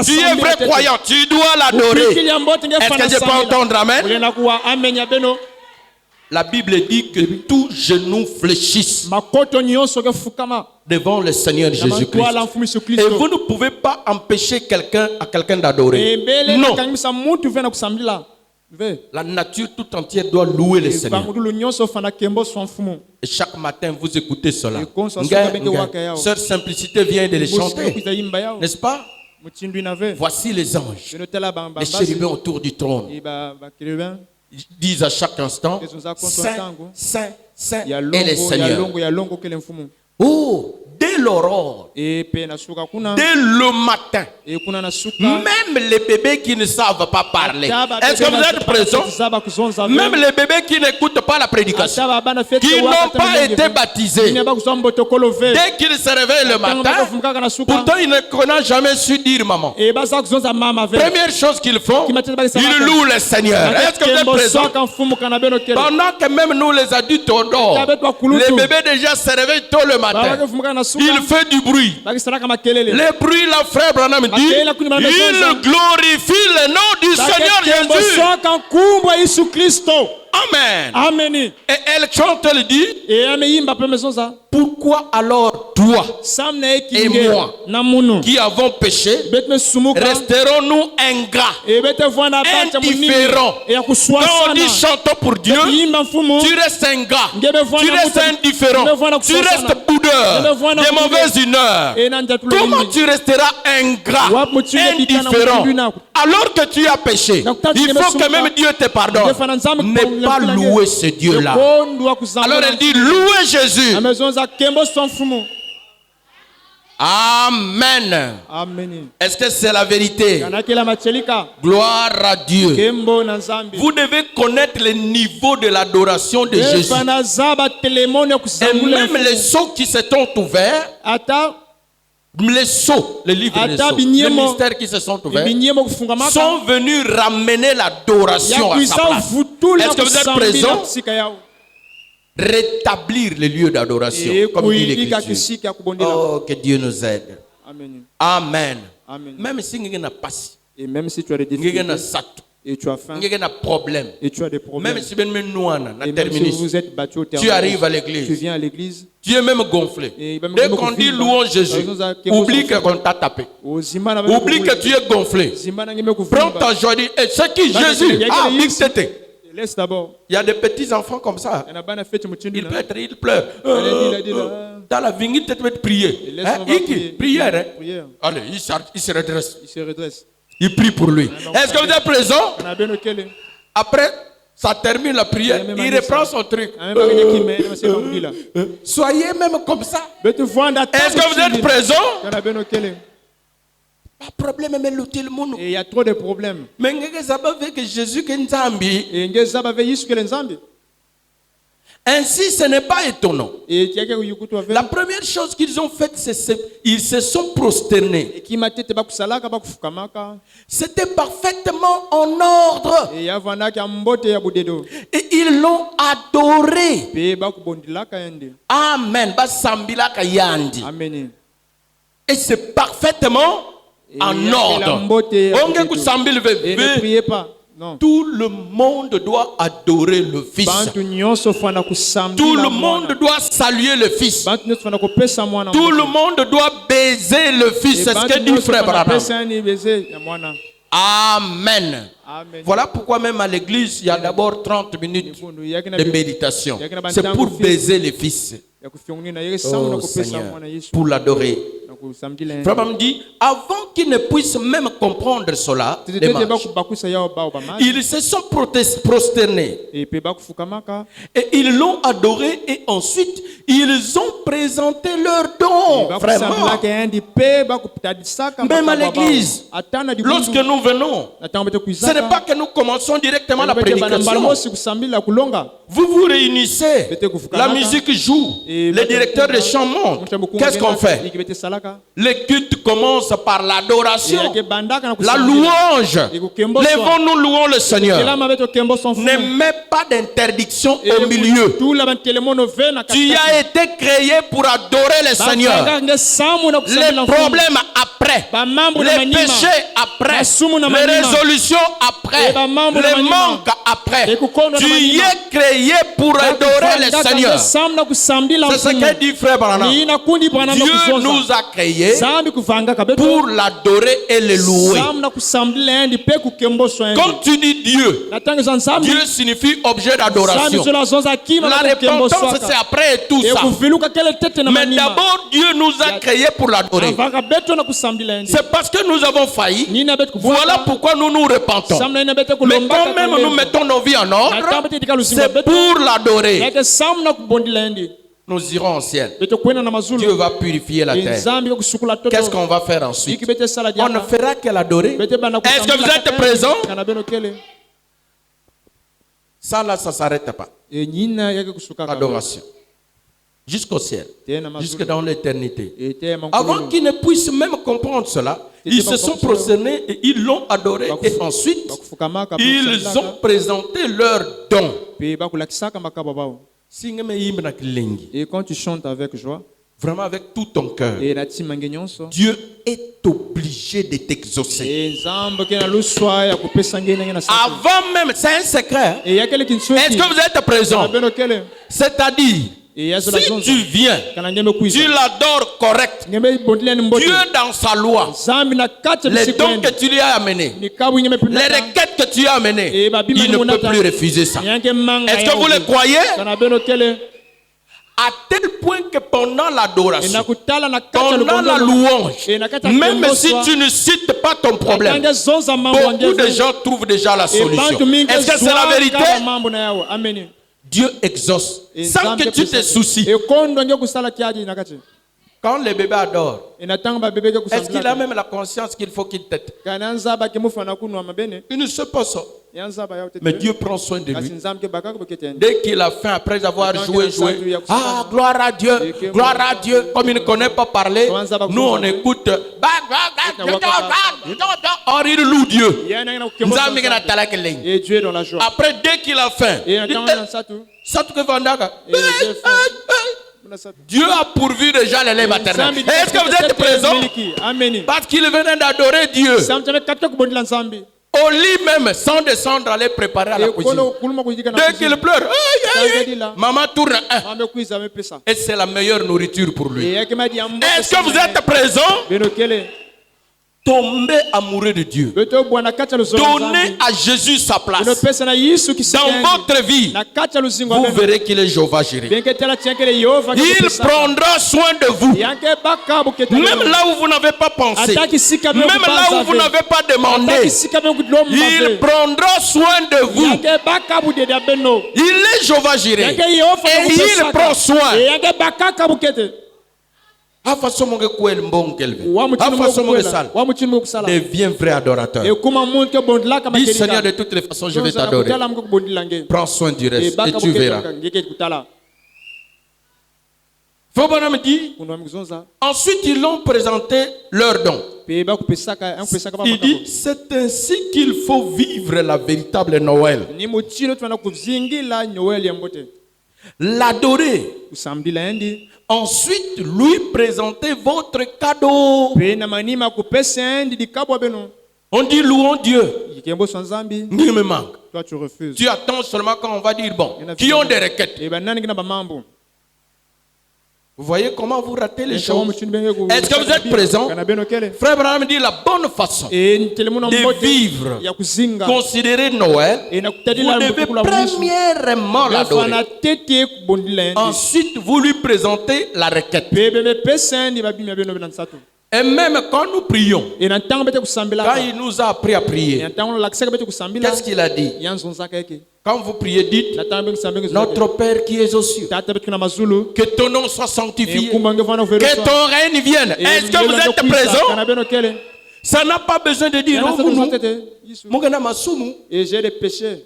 Tu es vrai croyant, tu dois l'adorer. Est-ce que je peux entendre amen? La Bible dit que tout genou fléchisse devant le Seigneur Jésus-Christ. Et vous ne pouvez pas empêcher quelqu'un d'adorer. Non. La nature tout entière doit louer le Seigneur. Et chaque matin, vous écoutez cela. Sœur Simplicité vient de les chanter. N'est-ce pas? Voici les anges, les chérubins autour du trône. Ils disent à chaque instant, Saint, Saint, Saint est le Seigneur. Oh, dès l'aurore, dès le matin, même les bébés qui ne savent pas parler. Est-ce que vous êtes présents? Même les bébés qui n'écoutent pas la prédication, qui n'ont pas été baptisés, dès qu'ils se réveillent le matin, pourtant ils ne jamais su dire maman. Première chose qu'ils font, ils louent le Seigneur. Est-ce que vous êtes présents? Pendant que même nous les adultes on dort, les bébés déjà se réveillent tôt le matin. Il fait du bruit. Le bruit, la frère Branham dit, il glorifie le nom du Seigneur Jésus. Amen. Amen. Et elle chante, elle dit, pourquoi alors toi et moi qui avons péché resterons-nous ingrats, indifférents? Quand on dit chantons pour Dieu, tu restes ingrat, tu restes indifférent, tu restes boudeur, de mauvaise humeur. Comment tu resteras ingrat, indifférent, alors que tu as péché? Il faut que même Dieu te pardonne. Ne pas louer ce Dieu-là. Alors elle dit, louez Jésus. Amen. Amen. Est-ce que c'est la vérité? Gloire à Dieu. Vous devez connaître le niveau de l'adoration de Jésus. Et même les sceaux qui se sont ouverts, les sceaux, les livres des sceaux, les mystères qui se sont ouverts, sont venus ramener l'adoration à sa place. Est-ce que vous êtes présents? Rétablir les lieux d'adoration, comme dit l'Écriture. Oh, que Dieu nous aide. Amen. Amen. Même si tu n'as pas, et même si tu as des difficultés, et tu as faim, problème. Et tu as des problèmes. Même si vous êtes battu au terrain, tu arrives à l'église. Tu viens à l'église. Tu es même gonflé. Dès qu'on dit louons Jésus, oublie qu'on t'a tapé. Oublie que tu es gonflé. Prends ta joie et dis, c'est qui Jésus? Ah, Big Tété. Laisse d'abord. Il y a des petits enfants comme ça. Il pleure. Dans la vigne, tu peux prier. Prière. Allez, il se redresse. Il prie pour lui. Est-ce que vous êtes présent? Après, ça termine la prière. Il reprend son truc. Soyez même comme ça. Est-ce que vous êtes présent? Pas de problème, mais l'outil le monde. Il y a trop de problèmes. Mais que Jésus que Nzambi. Ainsi, ce n'est pas étonnant. Et tu as que yukutu avec. La première chose qu'ils ont faite, c'est ils se sont prosternés. Et qui m'a tête bakusalaka bakufukamaka. C'était parfaitement en ordre. Et yavana ki ambote ya budedo. Et ils l'ont adoré. Pe bakubondilaka yende. Amen. Basambila kayandi. Amen. Et c'est parfaitement en ordre. Onge kusambil Et ne priez pas. Non. Tout le monde doit adorer le Fils. Tout le monde doit saluer le Fils. Tout le monde doit baiser le Fils. C'est ce que dit frère Branham. Amen. Voilà pourquoi même à l'église, il y a d'abord 30 minutes de méditation. C'est pour baiser le Fils. Oh Seigneur, pour l'adorer. Frère me dit, avant qu'ils ne puissent même comprendre cela, ils se sont prosternés. Et ils l'ont adoré et ensuite ils ont présenté leurs dons. Vraiment. Même à l'église, lorsque nous venons, ce n'est pas que nous commençons directement la prédication. Vous vous réunissez, la musique joue, le directeur de chant monte. Qu'est-ce qu'on fait? Le culte commence par l'adoration, la louange. Lèvons-nous, louons le Seigneur. Ne mets pas d'interdiction au milieu. Tu as été créé pour adorer le Seigneur. Les problèmes après, les péchés après, les résolutions après, les manques après. Tu y es créé pour adorer le Seigneur. C'est ce que dit frère Branham. Dieu nous a créés pour l'adorer et le louer. Quand tu dis Dieu, Dieu signifie objet d'adoration. La repentance, c'est après tout ça. Mais d'abord, Dieu nous a créés pour l'adorer. C'est parce que nous avons failli. Voilà pourquoi nous nous repentons. Mais quand même nous mettons nos vies en ordre, c'est pour l'adorer. Nous irons au ciel. Dieu va purifier la terre. Qu'est-ce qu'on va faire ensuite? On ne fera que l'adorer. Est-ce que vous êtes présents? Ça là, ça ne s'arrête pas. Adoration. Jusqu'au ciel. Jusque dans l'éternité. Avant qu'ils ne puissent même comprendre cela, ils se sont prosternés et ils l'ont adoré. Et ensuite, ils ont présenté leurs dons. Et quand tu chantes avec joie, vraiment avec tout ton cœur, Dieu est obligé de t'exaucer. Avant même, c'est un secret. Est-ce que vous êtes présent? C'est-à-dire, si tu viens, tu l'adores correct, Dieu dans sa loi, les dons que tu lui as amenés, les requêtes que tu as amenées, il ne peut plus refuser ça. Est-ce que vous le croyez? À tel point que pendant l'adoration, pendant la louange, même si tu ne cites pas ton problème, beaucoup de gens trouvent déjà la solution. Est-ce que c'est la vérité? Dieu exauce sans que tu te soucies. Quand le bébé adore, est-ce qu'il a même la conscience qu'il faut qu'il tète? Il ne sait pas ça. Mais Dieu prend soin de lui. Dès qu'il a faim, après avoir joué, ah, gloire à Dieu, gloire à Dieu. Comme il ne connaît pas parler, nous on écoute. Or il loue Dieu. Et Dieu est dans la joie. Après, dès qu'il a faim, Dieu a pourvu déjà les lèvres maternelles. Est-ce que vous êtes présents? Parce qu'il venait d'adorer Dieu. Au lit même, sans descendre, aller préparer à la cuisine. Dès qu'il pleure, maman tourne. Et c'est la meilleure nourriture pour lui. Est-ce que vous êtes présents? Tombez amoureux de Dieu. Donnez à Jésus sa place. Dans votre vie, vous verrez qu'il est Jéhovah Jireh. Il prendra soin de vous. Même là où vous n'avez pas pensé. Même là où vous n'avez pas demandé. Il prendra soin de vous. Il est Jéhovah Jireh. Et il prend soin. Deviens vrai adorateur. Dis Seigneur, de toutes les façons, je vais t'adorer. Prends soin du reste et tu verras. Frère dit, ensuite ils l'ont présenté leur don. Il dit, c'est ainsi qu'il faut vivre la véritable Noël. L'adorer. Ensuite, lui présenter votre cadeau. On dit louons Dieu. Il me manque. Toi, tu refuses. Tu attends seulement quand on va dire bon. Qui ont des requêtes. Vous voyez comment vous ratez les choses. Est-ce que vous êtes présent? Frère Branham dit la bonne façon de vivre, considérer Noël, vous devez premièrement l'adorer. Ensuite, vous lui présentez la requête. Et même quand nous prions, quand il nous a appris à prier, qu'est-ce qu'il a dit? Quand vous priez, dites, notre Père qui es aux cieux, que ton nom soit sanctifié, que ton règne vienne. Est-ce que vous êtes présent? Ça n'a pas besoin de dire, et j'ai des péchés.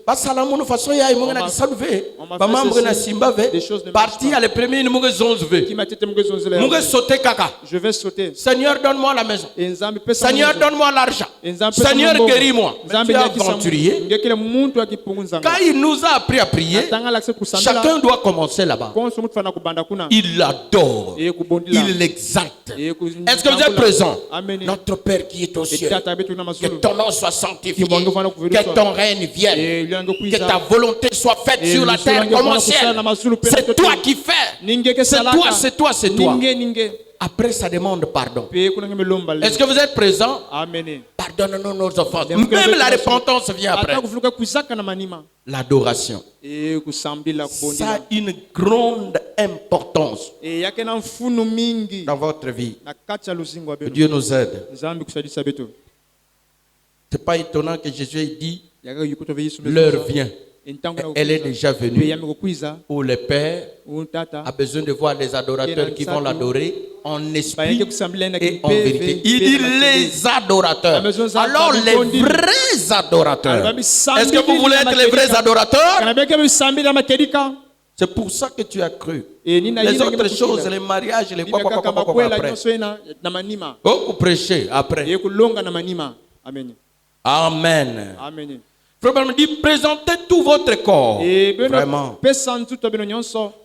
Je vais sauter. Seigneur, donne-moi la maison. Seigneur, donne-moi l'argent. Seigneur, guéris-moi. Tu es aventurier. Quand il nous a appris à prier, chacun doit commencer là-bas. Il l'adore. Il l'exalte. Est-ce que vous êtes présent? Notre Père qui est aux cieux, que ton nom soit sanctifié, que ton règne vienne, que ta volonté soit faite sur la terre comme au ciel. C'est toi qui fais. C'est toi, c'est toi, c'est toi. Après, ça demande pardon. Est-ce que vous êtes présent? Pardonne-nous nos offenses. Même la repentance vient après. L'adoration. Ça a une grande importance dans votre vie. Que Dieu nous aide. Ce n'est pas étonnant que Jésus dit, l'heure vient. Elle est déjà venue où le Père a besoin de voir les adorateurs qui vont l'adorer en esprit et en vérité. Il dit les adorateurs. Alors les vrais adorateurs. Est-ce que vous voulez être les vrais adorateurs? C'est pour ça que tu as cru. Les autres choses, les mariages, les quoi après. Beaucoup prêcher après. Amen. Amen. Frère me dit, présentez tout votre corps vraiment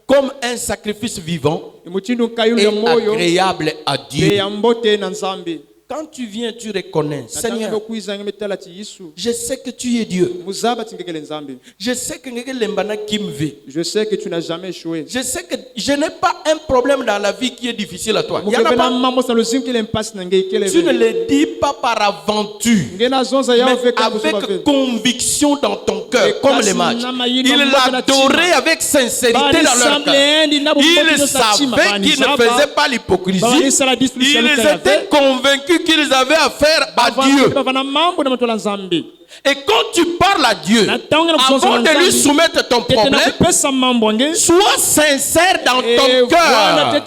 comme un sacrifice vivant et agréable à Dieu. Quand tu viens, tu reconnais, Seigneur, je sais que tu es Dieu. Je sais que tu n'as jamais échoué. Je sais que je n'ai pas un problème dans la vie qui est difficile à toi. Tu ne le dis pas par aventure, mais avec conviction dans ton cœur, comme les mages. Ils l'adoraient avec sincérité dans leur cœur. Ils savaient qu'ils ne faisaient pas l'hypocrisie. Ils étaient convaincus qu'ils avaient affaire à Dieu. Et quand tu parles à Dieu, avant de lui soumettre ton problème, sois sincère dans ton cœur.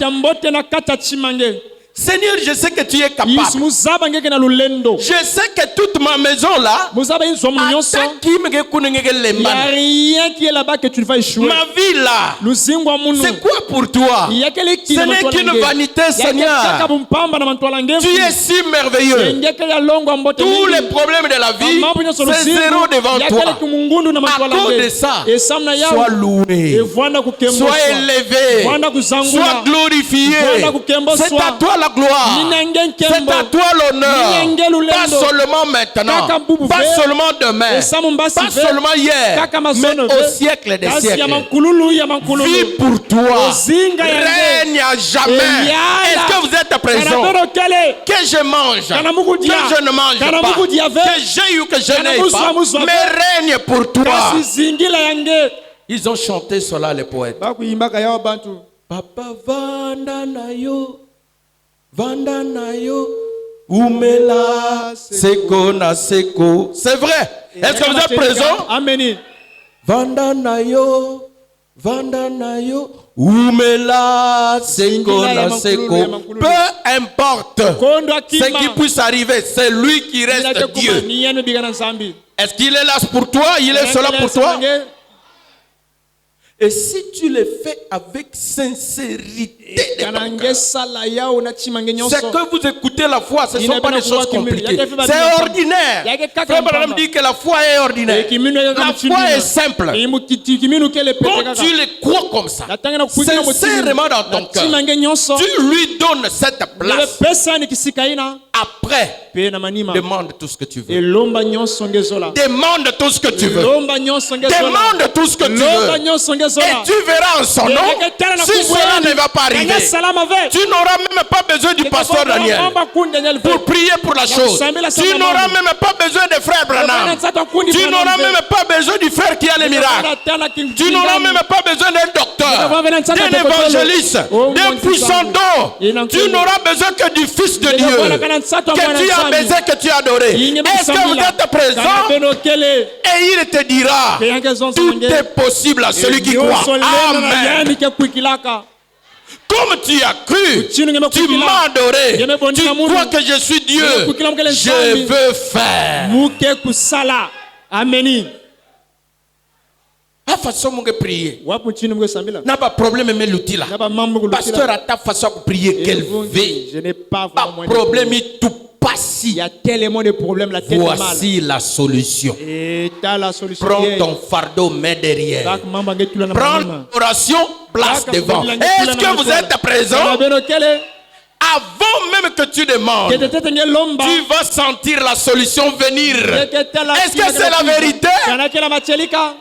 Seigneur, je sais que tu es capable. Je sais que toute ma maison là, il n'y a rien qui est là-bas que tu ne vas échouer. Ma vie là, c'est quoi pour toi? Ce n'est qu'une vanité, Seigneur. Tu es si merveilleux. Tous les problèmes de la vie, c'est zéro devant toi. À cause de ça, sois loué, sois élevé, sois glorifié. C'est à toi la gloire. C'est à toi l'honneur. Pas seulement maintenant, pas seulement demain, pas seulement hier, mais au siècle des siècles. Vis pour toi. Règne à jamais. Est-ce que vous êtes présent? Que je mange, que je ne mange pas, que j'ai ou que je n'ai pas, mais règne pour toi. Ils ont chanté cela, les poètes. Papa vanda na yo, umela seko na seko. C'est vrai. Est-ce que vous êtes présent? Amen. Vanda na yo, Oumela, Sekola, Seko. Peu importe ce qui puisse arriver, c'est lui qui reste Dieu. Est-ce qu'il est là pour toi? Il est cela pour toi? Et si tu le fais avec sincérité, c'est que vous écoutez la foi, ce ne sont pas des choses compliquées. C'est ordinaire. Frère Branham dit que la foi est ordinaire. La foi est simple. Quand tu le crois comme ça, sincèrement dans ton cœur, tu lui donnes cette place. Après, demande tout ce que tu veux. Demande tout ce que tu veux. Demande tout ce que tu veux. Et tu verras en son nom, si cela ne va pas arriver, tu n'auras même pas besoin du pasteur Daniel pour prier pour la chose. Tu n'auras même pas besoin de frère Branham. Tu n'auras même pas besoin du frère qui a les miracles. Tu n'auras même pas besoin d'un docteur, d'un évangéliste, d'un puissant don. Tu n'auras besoin que du Fils de Dieu, que tu as baisé, que tu as adoré. Est-ce que vous êtes présent? Et il te dira, tout est possible à celui qui croit. Amen. Comme tu as cru, tu m'as adoré, tu crois que je suis Dieu, je veux faire. Amen. La façon de prier. N'a pas de problème mais l'outil là. Pasteur a ta façon de prier qu'elle veut. Je n'ai pas de problème tout passé. Il y a tellement de problèmes la tête mal. Voici la solution. Et t'as la solution. Prends ton fardeau, mets derrière. Prends l'oration, place devant. Est-ce que vous êtes présent? Avant même que tu demandes, tu vas sentir la solution venir. Est-ce que c'est la vérité?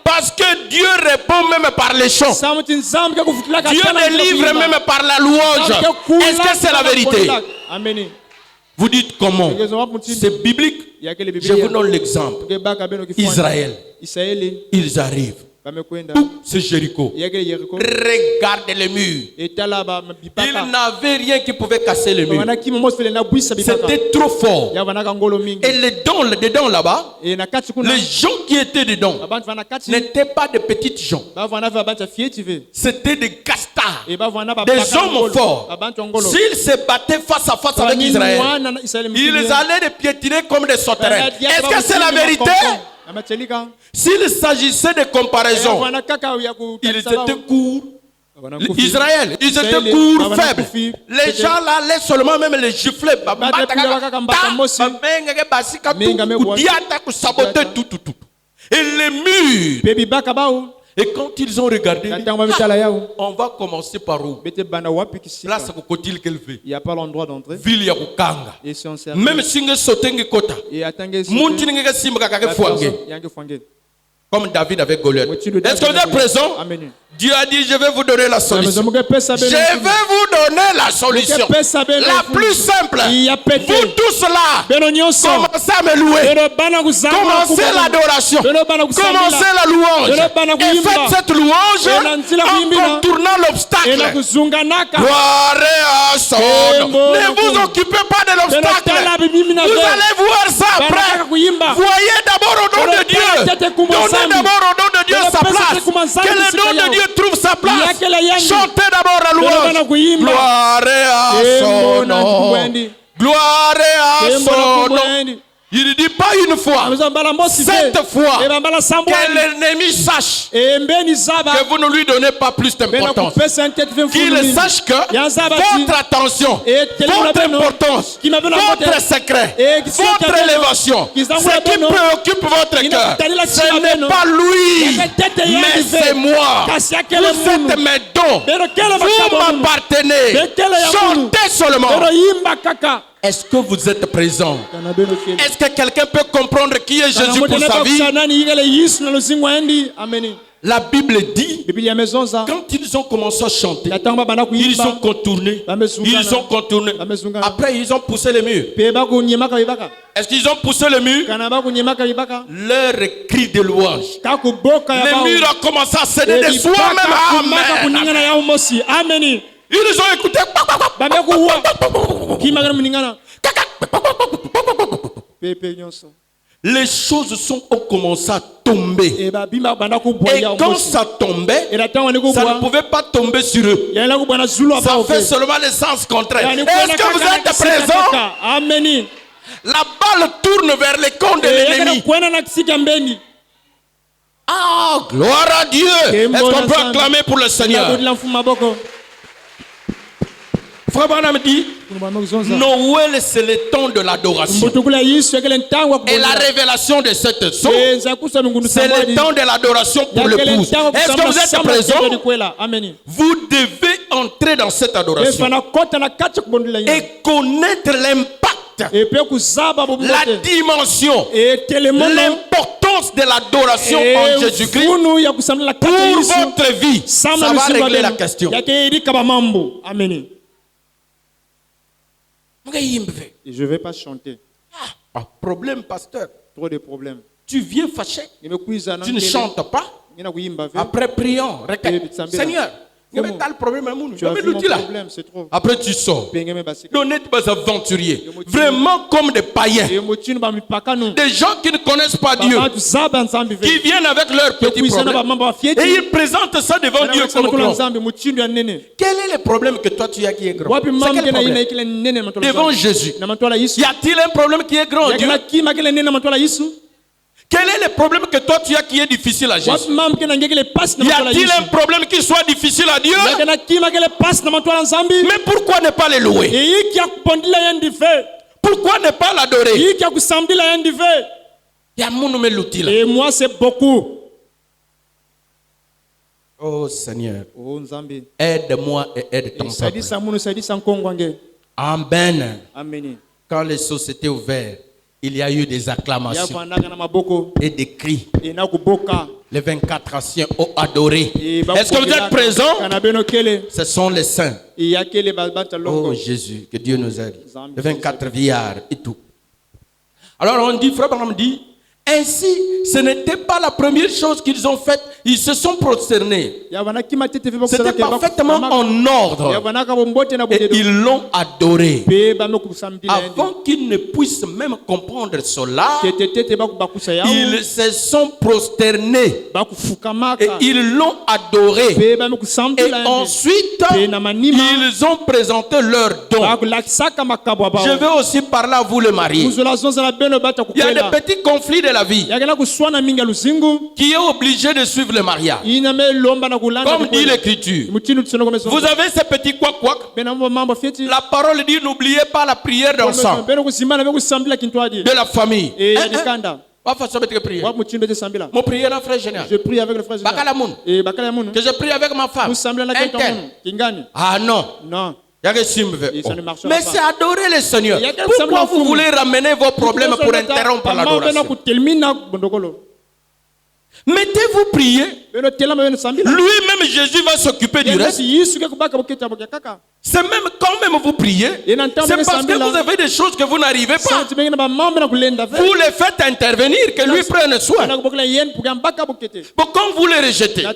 Parce que Dieu répond même par les chants. Dieu délivre même par la louange. Est-ce que c'est la vérité? Vous dites comment? C'est biblique. Je vous donne l'exemple. Israël, ils arrivent. C'est Jéricho. Regarde les murs. Il n'avait rien qui pouvait casser les murs. C'était trop fort. Et les dents dedans là-bas, les gens qui étaient dedans n'étaient pas de petites gens. C'était des castards, des hommes forts. S'ils se battaient face à face avec Israël, ils allaient les piétiner comme des sauterelles. Est-ce que c'est la vérité? S'il s'agissait de comparaison, ils étaient courts. Israël, ils étaient courts, faibles. Les gens là allaient seulement même les gifler. Et les murs. Et quand ils ont regardé, on va commencer par où? Là, c'est côté qu'elle fait. Il n'y a pas l'endroit d'entrer. Ville ya kukanga. Et si on sert. Même si on saute kota. Comme David avec Goliath. Est-ce que vous êtes présent? Amen. Dieu a dit, je vais vous donner la solution. Je vais vous donner la solution. La plus simple. Vous tous là, commencez à me louer. Commencez l'adoration. Commencez la louange. Et faites cette louange en contournant l'obstacle. Gloire à son nom. Ne vous occupez pas de l'obstacle. Vous allez voir ça après. Voyez d'abord au nom de Dieu. Donnez d'abord au nom de Dieu sa place. Que le nom de Dieu trouve sa place. Chantez d'abord la louange. Gloire à son nom. Gloire à son nom. Il ne dit pas une fois, 7 fois, que l'ennemi sache que vous ne lui donnez pas plus d'importance. Qu'il sache que votre attention, votre importance, votre secret, votre élévation, ce qui préoccupe votre cœur, ce n'est pas lui, mais c'est moi. Vous êtes mes dons. Vous m'appartenez. Chantez seulement. Est-ce que vous êtes présent? Est-ce que quelqu'un peut comprendre qui est Jésus pour sa vie? La Bible dit, quand ils ont commencé à chanter, ils ont contourné. Ils ont contourné. Après, ils ont poussé les murs. Est-ce qu'ils ont poussé le mur? Leur cri de louange. Le mur a commencé à céder de soi-même. Amen. Ils ont écouté. les choses ont commencé à tomber. Et quand ça tombait, ça ne pouvait pas tomber sur eux. Ça fait seulement le sens contraire. Est-ce que vous êtes présents? Amen. La balle tourne vers les camps de l'ennemi. Ah, gloire à Dieu. Est-ce qu'on peut acclamer pour le Seigneur? Frère Branham dit, Noël c'est le temps de l'adoration. Et la révélation de cette source, c'est le temps de l'adoration pour l'épouse. Est-ce que vous êtes présents? Vous devez entrer dans cette adoration et connaître l'impact, la dimension, l'importance de l'adoration en Jésus-Christ pour votre vie. Ça va régler la question. Amen. Je ne vais pas chanter. Ah, problème, pasteur. Trop de problèmes. Tu viens fâché. Tu ne chantes pas. Après, prions. Seigneur, tu as le problème. C'est trop. Après, tu sors. D'honnêtes aventuriers. Vraiment comme des païens. Des gens qui ne connaissent pas Dieu. Qui viennent avec leurs petits problèmes. Et ils présentent ça devant Dieu comme grand. Quel est le problème que toi tu as qui est grand? C'est quel problème? Devant Jésus. Y a-t-il un problème qui est grand, Dieu? Quel est le problème que toi tu as qui est difficile à Jésus? Y a-t-il un problème qui soit difficile à Dieu? Mais pourquoi ne pas le louer? Pourquoi ne pas l'adorer? Et moi c'est beaucoup. Oh Seigneur, aide-moi et aide ton peuple. Amen. Quand les sociétés ouvertes, il y a eu des acclamations et des cris. Les 24 anciens ont adoré. Est-ce que vous êtes présents? Ce sont les saints. Oh Jésus, que Dieu nous aide. Les 24 vieillards et tout. Alors on dit, frère Branham dit, ainsi, ce n'était pas la première chose qu'ils ont faite. Ils se sont prosternés. C'était parfaitement en ordre. Et ils l'ont adoré. Avant qu'ils ne puissent même comprendre cela, ils se sont prosternés. Et ils l'ont adoré. Et ensuite, ils ont présenté leurs dons. Je veux aussi parler à vous, les mariés. Il y a des petits conflits de la vie qui est obligé de suivre le mariage. Comme dit l'Écriture, vous avez ces petits quoi. La parole dit n'oubliez pas la prière d'ensemble de la famille. Mon prière dans frère général. Je prie avec le frère général. Que je prie avec ma femme. Ah non. Non. Mais c'est adorer le Seigneur. Pourquoi vous voulez ramener vos problèmes pour interrompre l'adoration? Mettez-vous prier. Lui-même Jésus va s'occuper du reste. C'est même quand même vous priez, c'est parce que vous avez des choses que vous n'arrivez pas. Vous les faites intervenir, que lui prenne soin. Bon, quand vous les rejetez,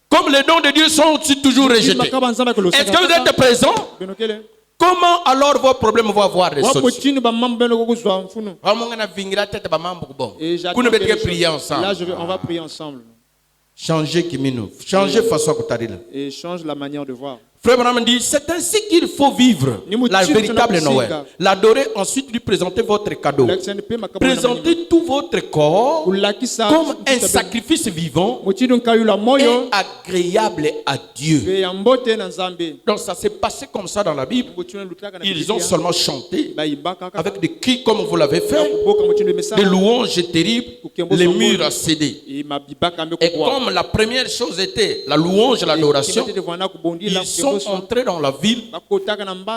comme les dons de Dieu sont aussi toujours rejetés, est-ce que vous êtes présents? Comment alors vos problèmes vont avoir des solutions? Là, on va prier ensemble. Changez Kimino. Changez façon que tu as. Et change la manière de voir. Frère Branham dit, c'est ainsi qu'il faut vivre la véritable Noël. L'adorer, ensuite lui présenter votre cadeau. Présentez tout votre corps comme un sacrifice vivant et agréable à Dieu. Donc ça s'est passé comme ça dans la Bible. Ils ont seulement chanté avec des cris comme vous l'avez fait, des louanges terribles, les murs à céder. Et comme la première chose était la louange et l'adoration, ils sont entrés dans la ville.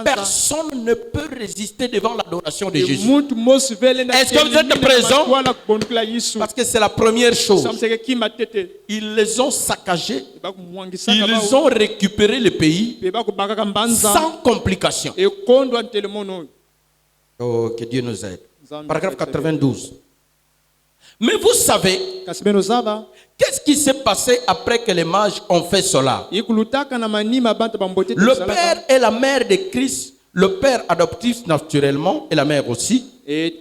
Personne ne peut résister devant l'adoration de Jésus. Est-ce que vous êtes présents? Parce que c'est la première chose. Ils les ont saccagés. Ils ont récupéré le pays sans complication. Oh, que Dieu nous aide. Paragraphe 92. Mais vous savez, qu'est-ce qui s'est passé après que les mages ont fait cela? Le père et la mère de Christ le père adoptif naturellement et la mère aussi. Mais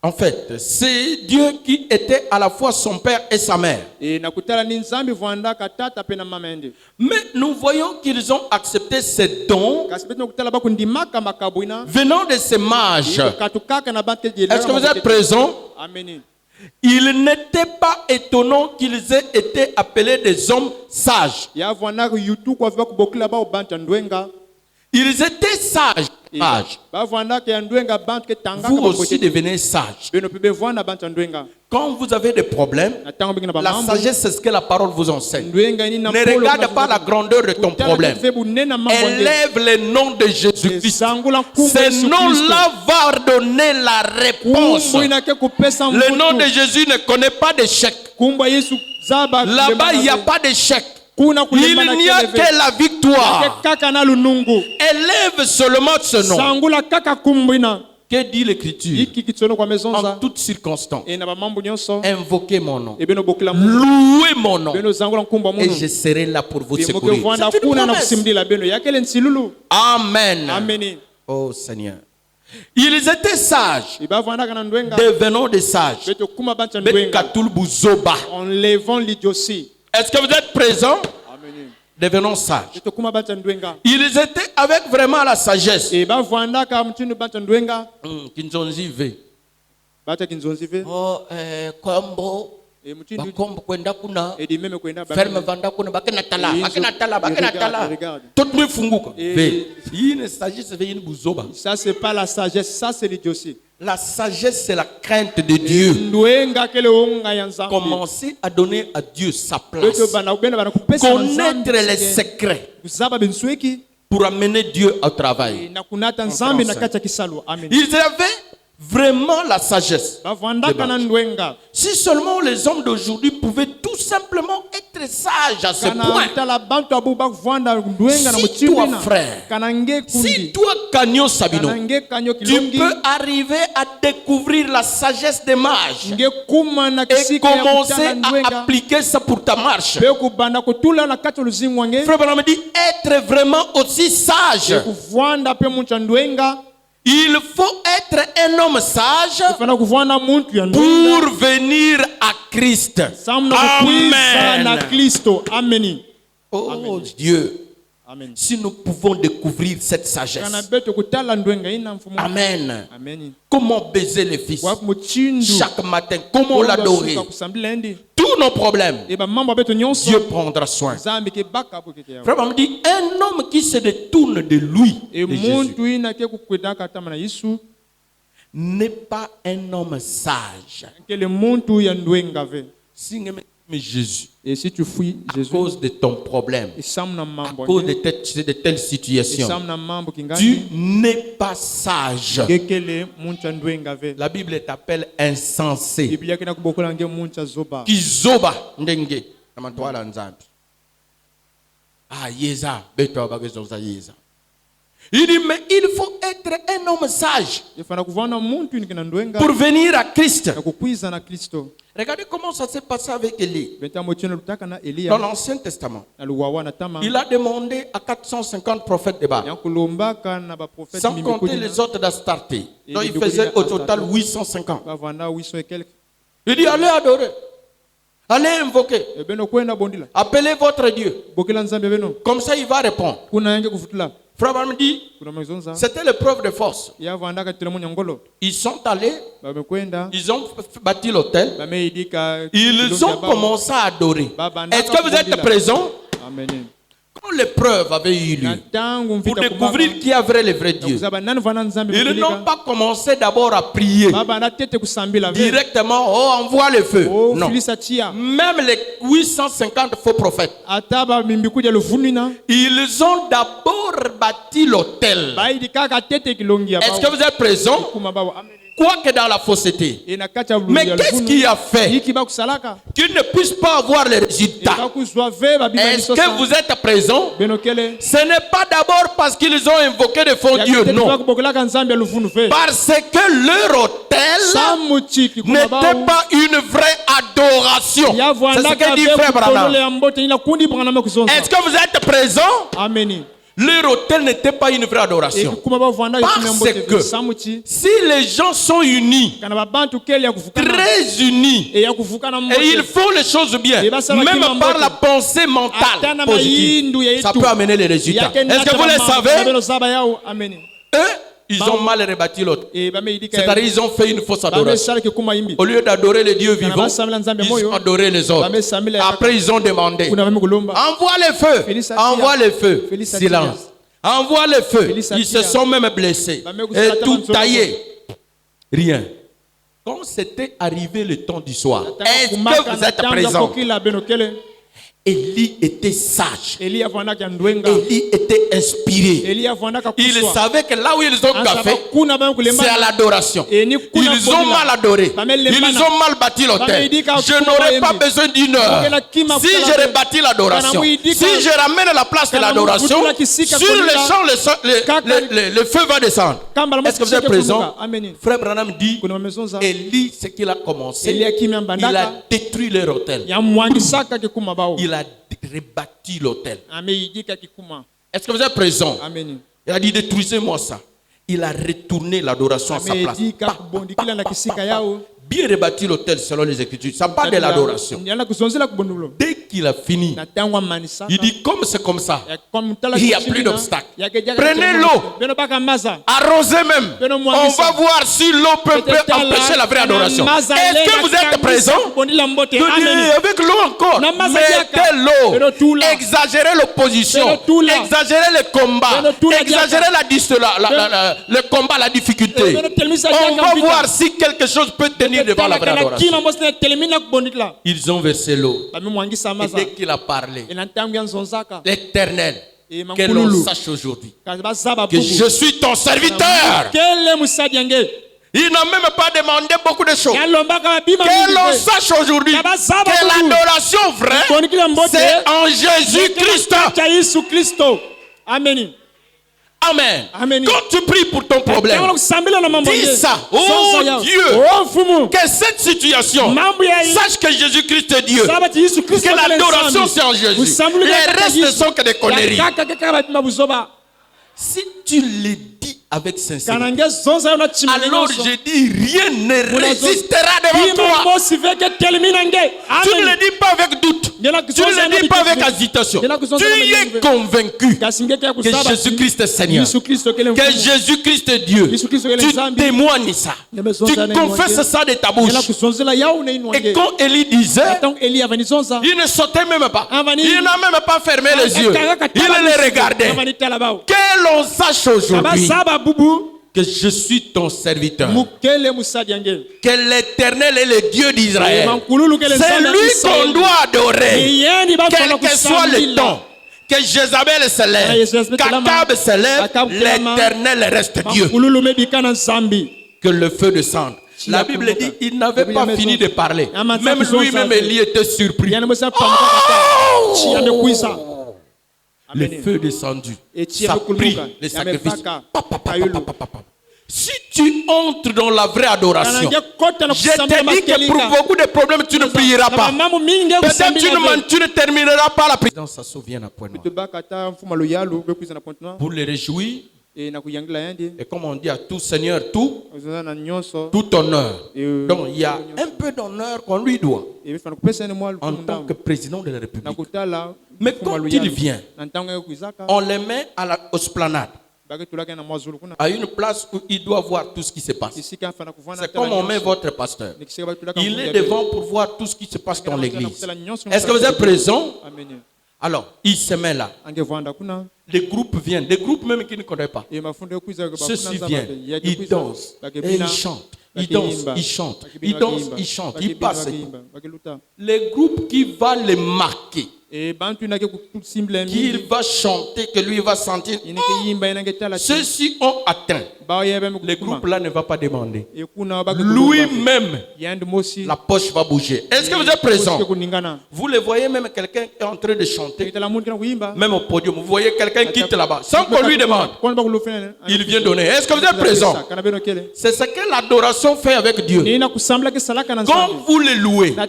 en fait, c'est Dieu qui était à la fois son père et sa mère. Mais nous voyons qu'ils ont accepté ces dons venant de ces mages. Est-ce que vous êtes présents? Il n'était pas étonnant qu'ils aient été appelés des hommes sages. Ils étaient sages. Vous aussi devenez sage. Quand vous avez des problèmes, la sagesse, c'est ce que la parole vous enseigne. Ne regarde pas la grandeur de ton problème. Élève le nom de Jésus-Christ. Ce nom-là va donner la réponse. Le nom de Jésus ne connaît pas d'échec. Là-bas, il n'y a pas d'échec. Il n'y a que la victoire. Élève seulement ce nom. Que dit l'Écriture? En toutes circonstances, invoquez mon nom, louez mon nom, et je serai là pour vous secourir. C'est une promesse. Amen. Oh Seigneur. Ils étaient sages, devenons des sages. Enlevons l'idiotie. Est-ce que vous êtes présents? Devenons sages. Ils étaient avec vraiment la sagesse. Oh, Kombo. Bakombo kwenda kuna ferme vanda kuna bakenatala tout le funguka hii ne sagesse veille buzoba. Ça c'est pas la sagesse, ça c'est l'idiotie. La sagesse c'est la crainte de Dieu. Commencez à donner à Dieu sa place. Connaître les secrets pour amener Dieu au travail. Ils avaient vraiment la sagesse. Si seulement les hommes d'aujourd'hui pouvaient tout simplement être sages à ce point. Si toi frère, si toi Kanyo Sabino, tu peux arriver à découvrir la sagesse des mages et commencer à appliquer ça pour ta marche. Frère Branham dit être vraiment aussi sage. Il faut être un homme sage pour venir à Christ. Amen. Oh Dieu. Amen. Si nous pouvons découvrir cette sagesse. Amen. Comment baiser les fils chaque matin, comment l'adorer. Tous nos problèmes, Dieu prendra soin. Frère, on me dit un homme qui se détourne de lui, de Jésus, n'est pas un homme sage. Mais Jésus, et si tu fuis Jésus, à cause de ton problème, à cause de telle situation, tu n'es pas sage. La Bible t'appelle insensé. Kizoba ndenge namantwala nzambi. Ah yeza beto bagezonza yeza. Il dit mais il faut être un homme sage pour venir à Christ. Regardez comment ça s'est passé avec Élie. Dans l'Ancien Testament, il a demandé à 450 prophètes de Baal, sans compter les autres d'Astarté. Donc il faisait au total 850. Il dit allez adorer, allez invoquer, appelez votre Dieu. Comme ça il va répondre. Frère Branham dit, c'était l'épreuve de force. Ils sont allés, ils ont bâti l'autel, ils ont commencé à adorer. Est-ce que vous êtes présents? Quand l'épreuve avait eu lieu, pour découvrir qui avait le vrai Dieu, ils n'ont pas commencé d'abord à prier directement, oh envoie le feu. Non. Même les 850 faux prophètes, ils ont d'abord bâti l'autel. Est-ce que vous êtes présents? quoi que dans la fausseté. Mais qu'est-ce qui a fait qu'il ne puisse pas avoir les résultats? Est-ce que vous êtes présent? Ce n'est pas d'abord parce qu'ils ont invoqué de faux dieux, non. Parce que leur autel n'était pas une vraie adoration. C'est ce que dit Frère Branham. Est-ce que vous êtes présent? Amen. Leur autel n'était pas une vraie adoration. Parce que si les gens sont unis, très unis, et ils font les choses bien, même par la pensée mentale positive, ça peut amener les résultats. Est-ce que vous le savez? Eux, ils ont mal rebâti l'autre. C'est-à-dire ils ont fait une fausse adoration. Au lieu d'adorer les dieux vivants, ils ont adoré les autres. Après ils ont demandé, envoie les feux, envoie les feux. Silence. Envoie les feux. Ils se sont même blessés. Et tout taillé. Rien. Quand c'était arrivé le temps du soir, est-ce que vous êtes présents? Élie était sage. Élie était inspiré. Il savait que là où ils ont gaffé, c'est à l'adoration. Ils ont mal adoré. Ils ont mal bâti l'autel. Je n'aurais pas besoin d'une heure. Si je rebâtis l'adoration, si je ramène la place de l'adoration, sur les champs, le feu va descendre. Est-ce que vous êtes présent? Frère Branham dit, Élie, ce qu'il a commencé, il a détruit leur autel. Il a rebâti l'autel. Est-ce que vous êtes présent? Il a dit détruisez-moi ça. Il a retourné l'adoration à sa place. Bien rebâti l'autel selon les Écritures. Ça parle de l'adoration. Dès qu'il a fini, il dit comme c'est comme ça, il n'y a plus d'obstacle. Prenez l'eau, arrosez même. On va voir si l'eau peut empêcher la vraie adoration. Est-ce que vous êtes présent? Avec l'eau encore, mettez l'eau, exagérez l'opposition, exagérez le combat, exagérez le combat, la difficulté. On va voir si quelque chose peut tenir devant la vraie adoration. Ils ont versé l'eau. Et dès qu'il a parlé, l'Éternel, que l'on sache aujourd'hui que je suis ton serviteur. Il n'a même pas demandé beaucoup de choses. Que l'on sache aujourd'hui que l'adoration vraie, c'est en Jésus-Christ. Amen. Amen. Amen. Quand tu pries pour ton problème, dis ça. Oh Dieu, que cette situation, sache que Jésus-Christ est Dieu. Que l'adoration c'est en Jésus. Les restes ne sont que des conneries. Si tu le dis avec sincérité, alors je dis rien ne résistera devant toi. Tu ne le dis pas avec doute. Tu ne le dis pas avec hésitation. Tu es convaincu que Jésus-Christ est Seigneur, que Jésus-Christ est Dieu. Tu témoignes ça. Tu confesses ça de ta bouche. Et quand Élie disait, il ne sautait même pas. Il n'a même pas fermé les yeux. Il les regardait. Que l'on sache aujourd'hui que je suis ton serviteur. Que l'Éternel est le Dieu d'Israël. C'est lui qu'on doit adorer. Quel que soit le temps. Que Jézabel se lève, qu'Akab se lève, l'Éternel reste Dieu. Que le feu descende. La Bible dit il n'avait pas fini de parler. Même lui-même, Élie était surpris. Le feu descendu, ça prie les sacrifices. Si tu entres dans la vraie adoration, je te dis que pour beaucoup de problèmes, tu ne prieras pas. Peut-être tu ne termineras pas la prière. Ça sauve à point noir. Pour les réjouir, et comme on dit à tout Seigneur, tout honneur. Donc il y a un peu d'honneur qu'on lui doit en tant que président de la République. Mais quand il vient, on le met à la esplanade, à une place où il doit voir tout ce qui se passe. C'est comme on met votre pasteur. Il est devant pour voir tout ce qui se passe dans l'église. Est-ce que vous êtes présent? Alors, il se met là. Les groupes viennent, des groupes même qui ne connaissent pas. Ceux-ci viennent, ils dansent, et ils chantent. Ils dansent, ils chantent, ils dansent, ils chantent, ils passent. Les groupes qui vont les marquer, qu'il va chanter, que lui va sentir. Ceux-ci ont atteint le groupe là ne va pas demander. Lui-même, la poche va bouger. Est-ce que vous êtes présent? Vous le voyez, même quelqu'un est en train de chanter, même au podium, vous voyez quelqu'un quitte là-bas, sans qu'on lui demande, il vient donner. Est-ce que vous êtes présent? C'est ce que l'adoration fait avec Dieu. Quand vous le louez, ça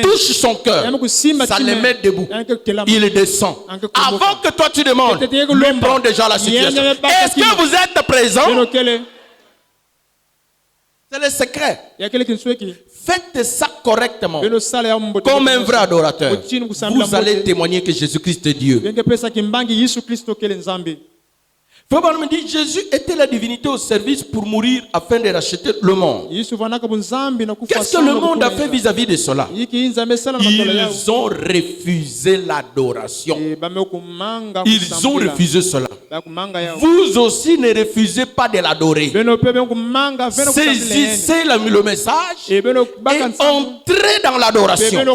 touche son cœur, ça le met debout, il descend. Avant que toi tu demandes, lui prend déjà la situation. Est-ce que vous êtes présent? C'est le secret. Faites ça correctement. Comme un vrai adorateur, vous allez témoigner que Jésus-Christ est Dieu. Frère me dit, Jésus était la divinité au service pour mourir afin de racheter le monde. Qu'est-ce que le monde a fait vis-à-vis de cela? Ils ont refusé l'adoration. Ils ont refusé cela. Vous aussi ne refusez pas de l'adorer. Saisissez le message et entrez dans l'adoration.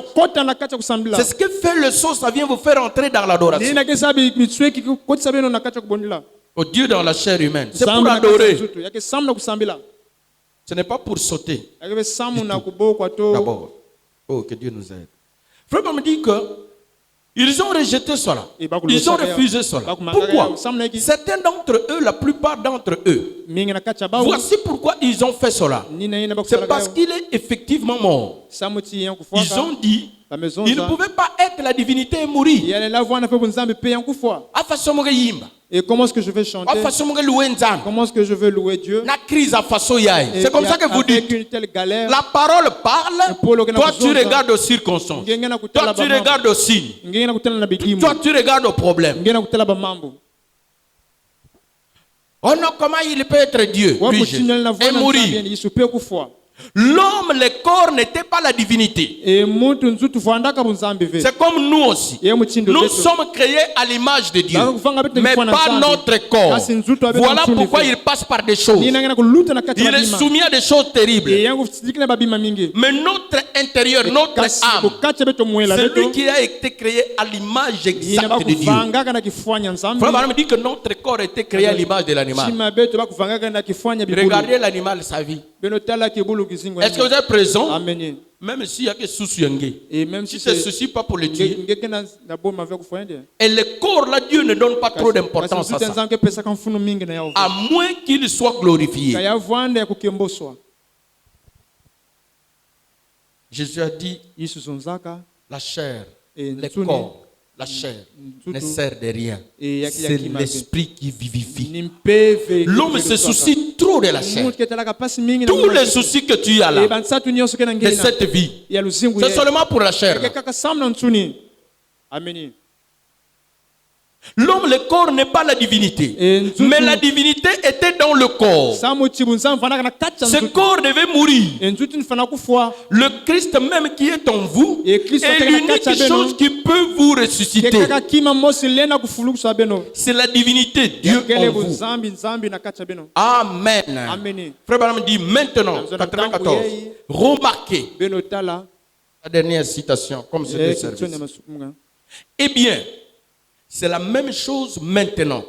C'est ce que fait le son, ça vient vous faire entrer dans l'adoration. Au Dieu dans la chair humaine. C'est pour adorer. Ce n'est pas pour sauter. D'abord. Oh, que Dieu nous aide. Frère me dit que ils ont rejeté cela. Ils ont refusé cela. Pourquoi? Certains d'entre eux, la plupart d'entre eux, voici pourquoi ils ont fait cela. C'est parce qu'il est effectivement mort. Ils ont dit, il ne pouvait pas être la divinité et mourir. Et comment est-ce que je vais chanter? Comment est-ce que je vais louer Dieu? C'est comme ça que vous dites. La parole parle, toi tu regardes aux circonstances, toi tu regardes aux signes, toi tu regardes aux problèmes. Oh non, comment il peut être Dieu et mourir? L'homme, le corps n'était pas la divinité. C'est comme nous aussi. Nous sommes créés à l'image de Dieu, mais pas notre corps. Voilà pourquoi il passe par des choses. Il est soumis à des choses terribles. Mais notre intérieur, notre âme, c'est lui qui a été créé à l'image exacte de Dieu. Frère me dit que notre corps a été créé à l'image de l'animal. Regardez l'animal, sa vie. Est-ce que vous êtes présent? Amen. Même s'il n'y a que souci, et même si ce souci pas pour le tuer. Et le corps là, Dieu ne donne pas trop d'importance à ça. À moins qu'il soit glorifié. Jésus a dit, la chair, le corps, la chair ne sert de rien. C'est l'esprit qui vivifie. L'homme se soucie trop de la chair. Tous les soucis que tu as là, de cette vie, c'est seulement pour la chair. Amen. L'homme, le corps n'est pas la divinité. Mais la divinité était dans le corps. Ce corps devait mourir. Le Christ même qui est en vous est l'unique chose qui peut vous ressusciter. C'est la divinité, Dieu en vous. Amen. Frère Branham dit maintenant, 94, remarquez la dernière citation, comme c'est le service. Eh bien, c'est la même chose maintenant.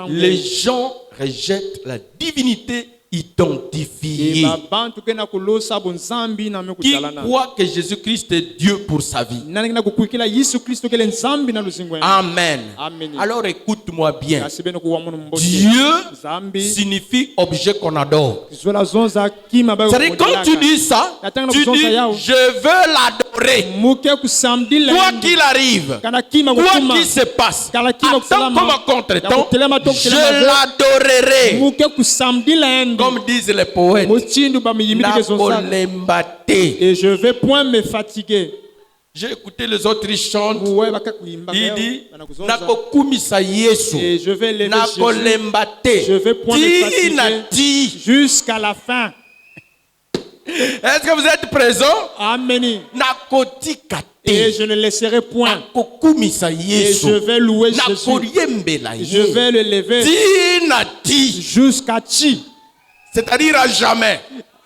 Les gens rejettent la divinité identifiée. Qui croit que Jésus-Christ est Dieu pour sa vie. Amen. Alors écoute-moi bien. Dieu signifie objet qu'on adore. C'est-à-dire quand tu dis ça, tu dis je veux l'adorer. Quoi qu'il arrive, quoi qu'il se passe, attends comme un contretemps, je l'adorerai. Comme disent les poètes, et je vais point me fatiguer. J'ai écouté les autres chanter. Il dit Nakokumisa Yesu. Et je vais lever Jésus. Je vais point me fatiguer jusqu'à la fin. Est-ce que vous êtes présent? Amen. Et je ne laisserai point. Et je vais louer Jésus. Je vais le lever jusqu'à Ti. C'est-à-dire à jamais.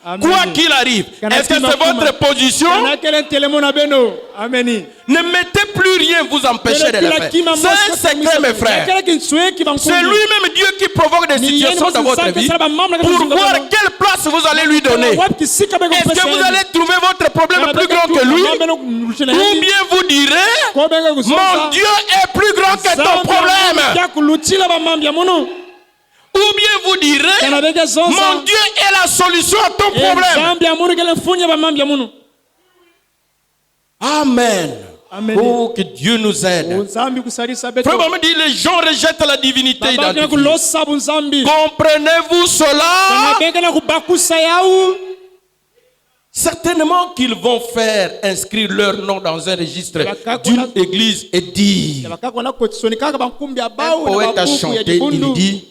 Quoi qu'il arrive. Est-ce que c'est votre position? Ne mettez plus rien vous empêcher de le faire. C'est un secret, mes frères. C'est lui-même Dieu qui provoque des situations dans votre vie pour voir quelle place vous allez lui donner. Est-ce que vous allez trouver votre problème plus grand que lui? Ou bien vous direz, mon Dieu est plus grand que ton problème. Ou bien vous direz, mon Dieu est la solution à ton problème. Amen. Oh, que Dieu nous aide. Frère Maman dit, les gens rejettent la divinité identifiée. Comprenez-vous cela? Certainement qu'ils vont faire inscrire leur nom dans un registre d'une église et dire. Un poète a chanté, il dit,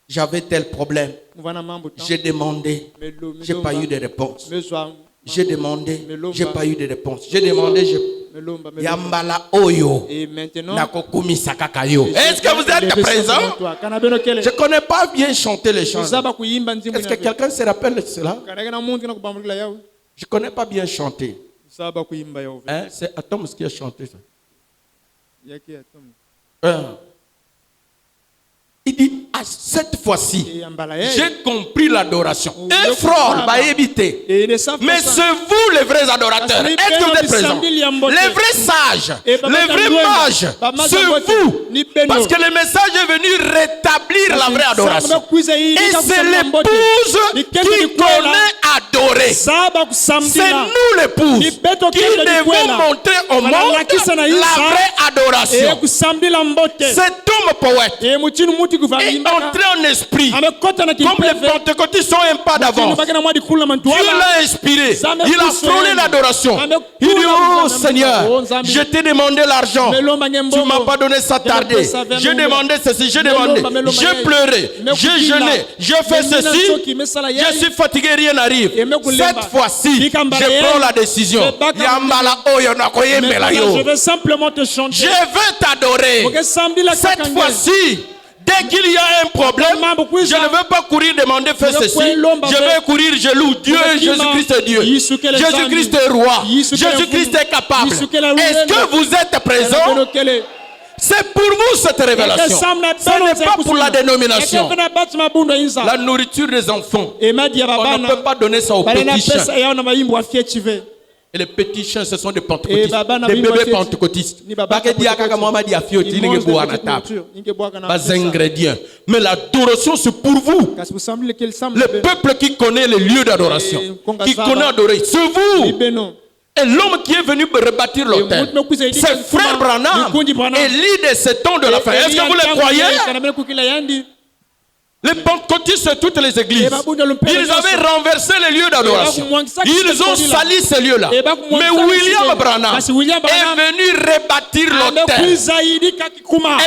j'avais tel problème, j'ai demandé, j'ai pas eu de réponse. J'ai demandé, j'ai pas eu de réponse. J'ai demandé, Yambala Oyo. Est-ce que vous êtes présent? Je ne connais pas bien chanter les chants. Est-ce que quelqu'un se rappelle de cela? Je ne connais pas bien chanter. Hein? C'est Atoms qui a chanté ça. Il dit, à cette fois-ci, j'ai compris l'adoration. Un frère va éviter. Mais c'est vous les vrais adorateurs. Est-ce que vous êtes présents? Les vrais sages, les vrais mages, c'est vous. Parce que le message est venu rétablir la vraie adoration. Et c'est l'épouse qui connaît adorer. C'est nous l'épouse qui devons montrer au monde la vraie adoration. Cet homme poète est entré en esprit. Comme les pentecôtistes sont un pas d'avance. Dieu l'a inspiré. Il a frôlé l'adoration. Il dit, oh Seigneur, je t'ai demandé l'argent. Tu ne m'as pas donné ça tardé. J'ai demandé ceci, j'ai demandé. J'ai pleuré, j'ai jeûné, j'ai fait ceci. Je suis fatigué, rien n'arrive. Cette fois-ci, je prends la décision. Je vais simplement te chanter. Je veux t'adorer. Cette fois-ci, dès qu'il y a un problème, je ne veux pas courir demander fais ceci. Je vais courir, je loue Dieu, Jésus-Christ est Dieu. Jésus-Christ est roi. Jésus-Christ est capable. Est-ce que vous êtes présents? C'est pour vous cette révélation. Ce n'est pas pour la dénomination. La nourriture des enfants, on ne peut pas donner ça aux petits chiens. Et les petits chiens, ce sont des pentecôtistes, des bébés pentecôtistes. Pas ingrédients. Mais l'adoration, c'est pour vous. Le peuple qui connaît les lieux d'adoration, qui connaît adorer, c'est vous. Et l'homme qui est venu rebâtir l'autel, c'est Frère Branham. Et l'idée de ces temps de la fin. Est-ce que vous le croyez? Les pentecôtistes de toutes les églises, ils avaient renversé les lieux d'adoration. Ils ont sali ces lieux-là. Mais William Branham est venu rebâtir l'autel. Est-ce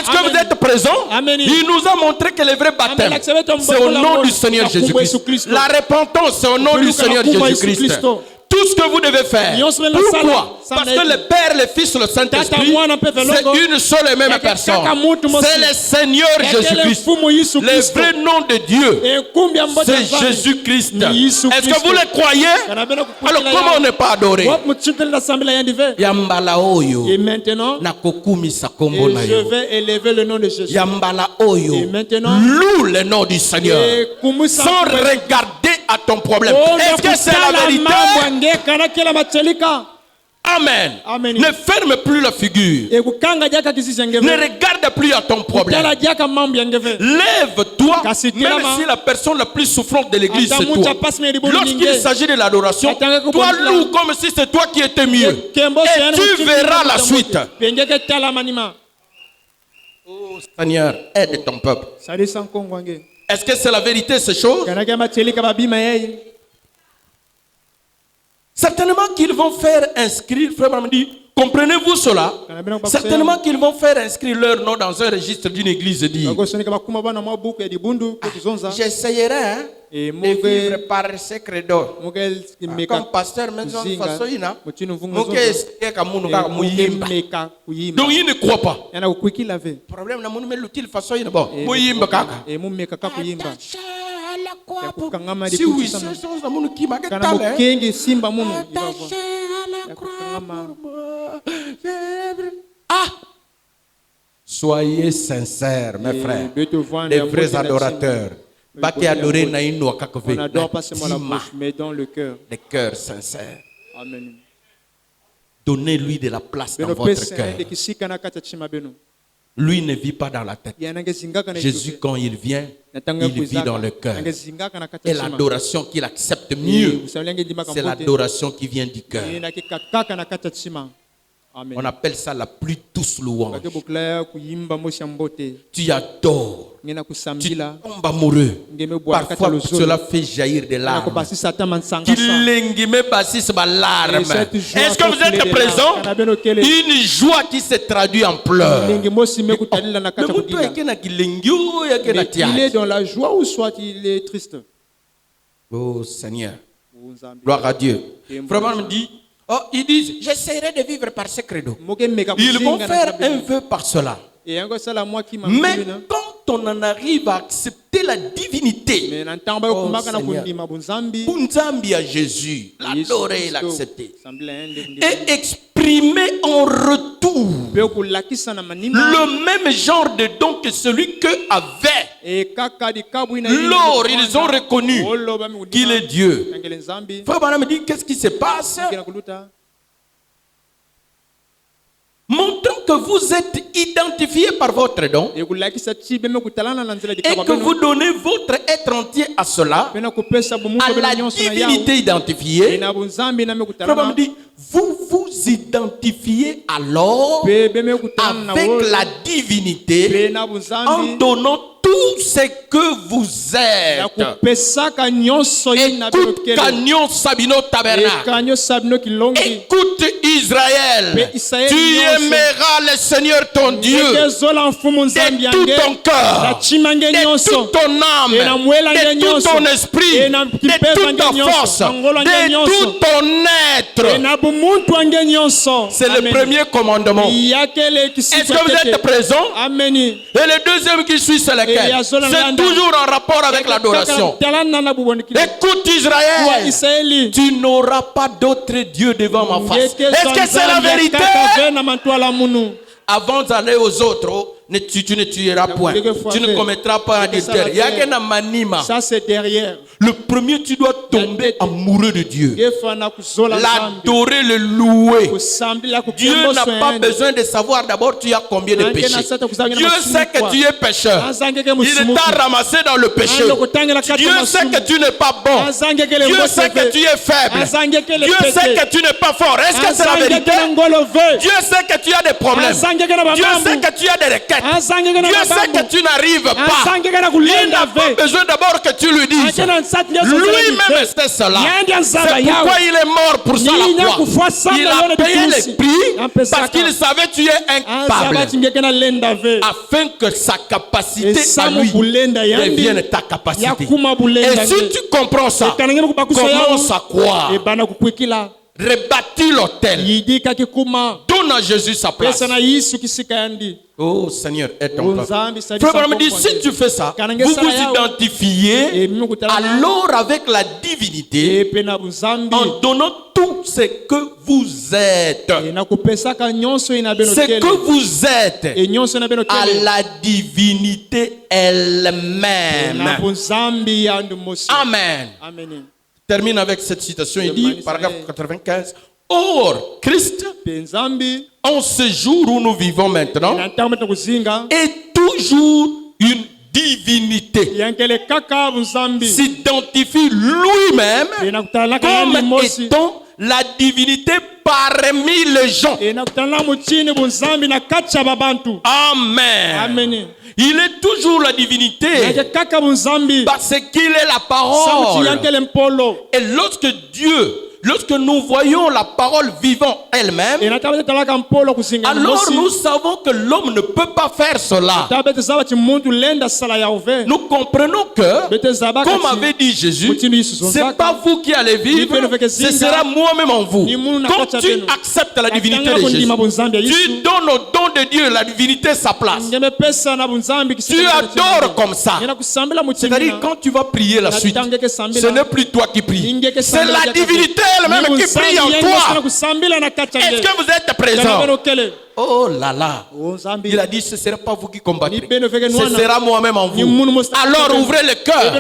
que vous êtes présents? Il nous a montré que le vrai baptême, c'est au nom du Seigneur Jésus-Christ. La repentance, c'est au nom du Seigneur Jésus-Christ. Tout ce que vous devez faire. Pourquoi? Parce que le Père, le Fils, le Saint-Esprit, c'est une seule et même personne. C'est le Seigneur Jésus-Christ. Le vrai nom de Dieu, c'est Jésus-Christ. Est-ce que vous le croyez? Alors comment on n'est pas adoré? Yambala Oyo. Et maintenant, je vais élever le nom de Jésus. Yambala Oyo. Et maintenant, loue le nom du Seigneur. Sans regarder à ton problème. Est-ce que c'est la vérité? Amen. Ne ferme plus la figure. Ne regarde plus à ton problème. Lève-toi, même si la personne la plus souffrante de l'église c'est toi. Lorsqu'il s'agit de l'adoration, toi loue comme si c'est toi qui étais mieux. Et tu verras la suite. Oh Seigneur, aide ton peuple. Est-ce que c'est la vérité ces choses? Certainement qu'ils vont faire inscrire, frère Branham dit, comprenez-vous cela? Certainement qu'ils vont faire inscrire leur nom dans un registre d'une église et dire, j'essayerai de vivre par ce credo. Comme pasteur, donc il ne croit pas. Le problème, Si oui, c'est ça, qui m'a attaché à la croix pour moi. Ah! Soyez sincères, mes frères, les vrais adorateurs. Pas qui adorer na ino kakove. On n'adore pas seulement la bouche, mais dans le cœur. Les cœurs sincères. Amen. Donnez-lui de la place dans votre cœur. Lui ne vit pas dans la tête. Jésus, quand il vient, il vit dans le cœur. Et l'adoration qu'il accepte mieux, c'est l'adoration qui vient du cœur. On appelle ça la plus douce louange. Tu adores. Tu tombes amoureux. Parfois, cela fait jaillir des larmes. Est-ce que vous êtes présent? Une joie qui se traduit en pleurs. Il est dans la joie ou soit il est triste. Oh Seigneur. Gloire à Dieu. Vraiment, me dit. Oh, ils disent, j'essaierai de vivre par ce credo. Ils vont faire un vœu par cela. Mais quand on en arrive à accepter la divinité, oh Seigneur, Bunzambi à Jésus, l'adorer et l'accepter, et exprimer en retour le même genre de don que celui qu'eux avaient. Lors ils ont reconnu qu'il est Dieu. Frère Branham me dit, qu'est-ce qui se passe? Montrant que vous êtes identifié par votre don et que vous donnez votre être entier à cela, à la divinité identifiée. Frère dit, vous vous identifiez alors avec la divinité en donnant tout ce que vous êtes. Écoute Israël, tu aimeras le Seigneur ton Dieu de tout ton cœur, de toute ton âme, de tout ton esprit, de toute ta force, de tout ton être. C'est le premier commandement. Est-ce que vous êtes présents? Amen. Et le deuxième qui suit, c'est lequel? C'est toujours en rapport avec l'adoration. Écoute Israël, tu n'auras pas d'autre Dieu devant ma face. Est-ce que c'est la vérité? Avant d'aller aux autres, tu ne tueras point. Tu ne commettras pas adultère. Ça c'est derrière. Le premier, tu dois tomber amoureux de Dieu. L'adorer, le louer. Dieu n'a pas besoin de savoir d'abord tu as combien de péchés. Dieu sait que tu es pécheur. Il t'a ramassé dans le péché. Dieu sait que tu n'es pas bon. Dieu sait que tu es faible. Dieu sait que tu n'es pas fort. Est-ce que c'est la vérité? Dieu sait que tu as des problèmes. Dieu sait que tu as des requêtes. Dieu sait que tu n'arrives pas. Il n'a pas besoin d'abord que tu lui dises. Lui-même c'est cela. C'est pourquoi il est mort pour ça la croix. Il a payé le prix parce qu'il savait que tu es incapable. Afin que sa capacité à lui devienne ta capacité. Et si tu comprends ça, commence à croire. Rebâtis l'autel. Donne à Jésus sa place. Oh Seigneur, aide ton peuple. Frère me dit, si tu fais ça, vous vous identifiez alors avec la divinité en donnant tout ce que vous êtes. Ce que vous êtes à la divinité elle-même. Amen. Termine avec cette citation, il dit, paragraphe 95, or, Christ, en ce jour où nous vivons maintenant, est toujours une divinité. S'identifie lui-même comme étant la divinité parmi les gens. Amen. Il est toujours la divinité parce qu'il est la parole. Et lorsque Dieu lorsque nous voyons la parole vivant elle-même, alors nous savons que l'homme ne peut pas faire cela. Nous comprenons que, comme avait dit Jésus, ce n'est pas vous qui allez vivre, ce sera moi-même en vous. Quand tu acceptes la divinité de Jésus, tu donnes au don de Dieu la divinité sa place. Tu adores comme ça. C'est-à-dire quand tu vas prier la suite, ce n'est plus toi qui prie, c'est la divinité elle-même qui prie en toi. Est-ce que vous êtes présent? Oh là là. Il a dit ce ne sera pas vous qui combattrez, ce sera moi-même en vous. Alors ouvrez le cœur,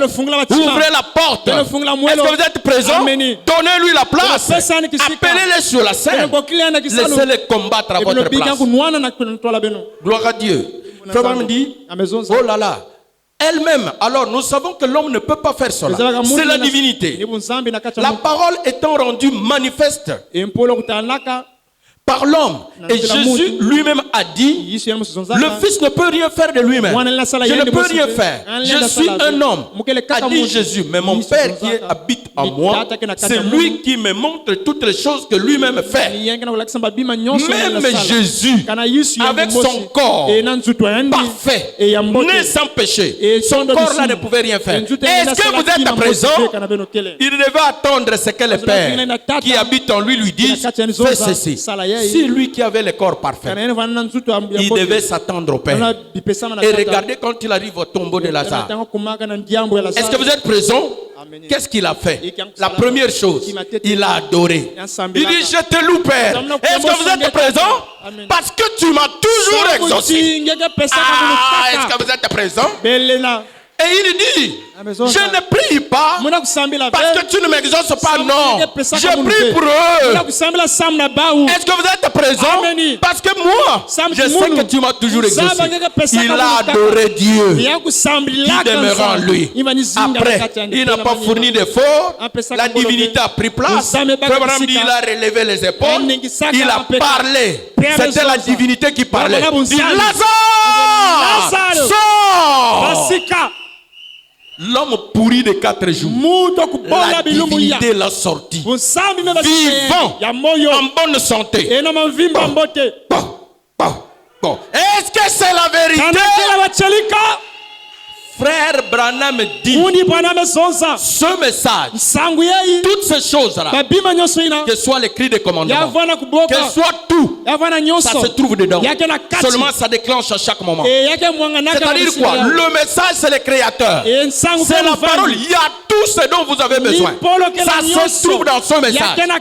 ouvrez la porte. Est-ce que vous êtes présent? Donnez-lui la place, appelez-les sur la scène, laissez-les combattre à votre place. Gloire à Dieu. Frère me dit, oh là là, elle-même, alors nous savons que l'homme ne peut pas faire cela. C'est la divinité. La parole étant rendue manifeste par l'homme. Et Jésus lui-même a dit, le Fils ne peut rien faire de lui-même. Je ne peux rien faire. Je suis un homme, a dit Jésus. Mais mon Père qui habite en moi, c'est lui qui me montre toutes les choses que lui-même fait. Même Jésus, avec son corps parfait, né sans péché, son corps-là ne pouvait rien faire. Est-ce que vous êtes présent? Il devait attendre ce que le Père qui habite en lui dise, fais ceci. Si lui qui avait le corps parfait, il devait s'attendre au Père. Et regardez quand il arrive au tombeau de Lazare. Est-ce que vous êtes présent? Qu'est-ce qu'il a fait? La première chose, il a adoré. Il dit, je te loue, Père. Est-ce que vous êtes présent? Parce que tu m'as toujours exaucé. Est-ce que vous êtes présent? Et il dit, je ne prie pas parce que tu ne m'exauces pas, non. Je prie pour eux. Est-ce que vous êtes présents? Parce que moi, je sais que tu m'as toujours exaucé. Il a adoré Dieu qui demeure en lui. Après, il n'a pas fourni d'efforts. La divinité a pris place. Il a relevé les épaules. Il a parlé. C'était la divinité qui parlait. Il dit, Lazare, sors! L'homme pourri de 4 jours, la divinité l'a sorti, vivant, en bonne santé. Est-ce que c'est la vérité? Frère Branham dit, ce message, toutes ces choses-là, que soit les cris de commandement, que soit tout, ça se trouve dedans. Seulement ça déclenche à chaque moment. C'est-à-dire quoi? Le message, c'est le créateur. C'est la parole. Il y a tout ce dont vous avez besoin. Ça se trouve dans ce message. C'est la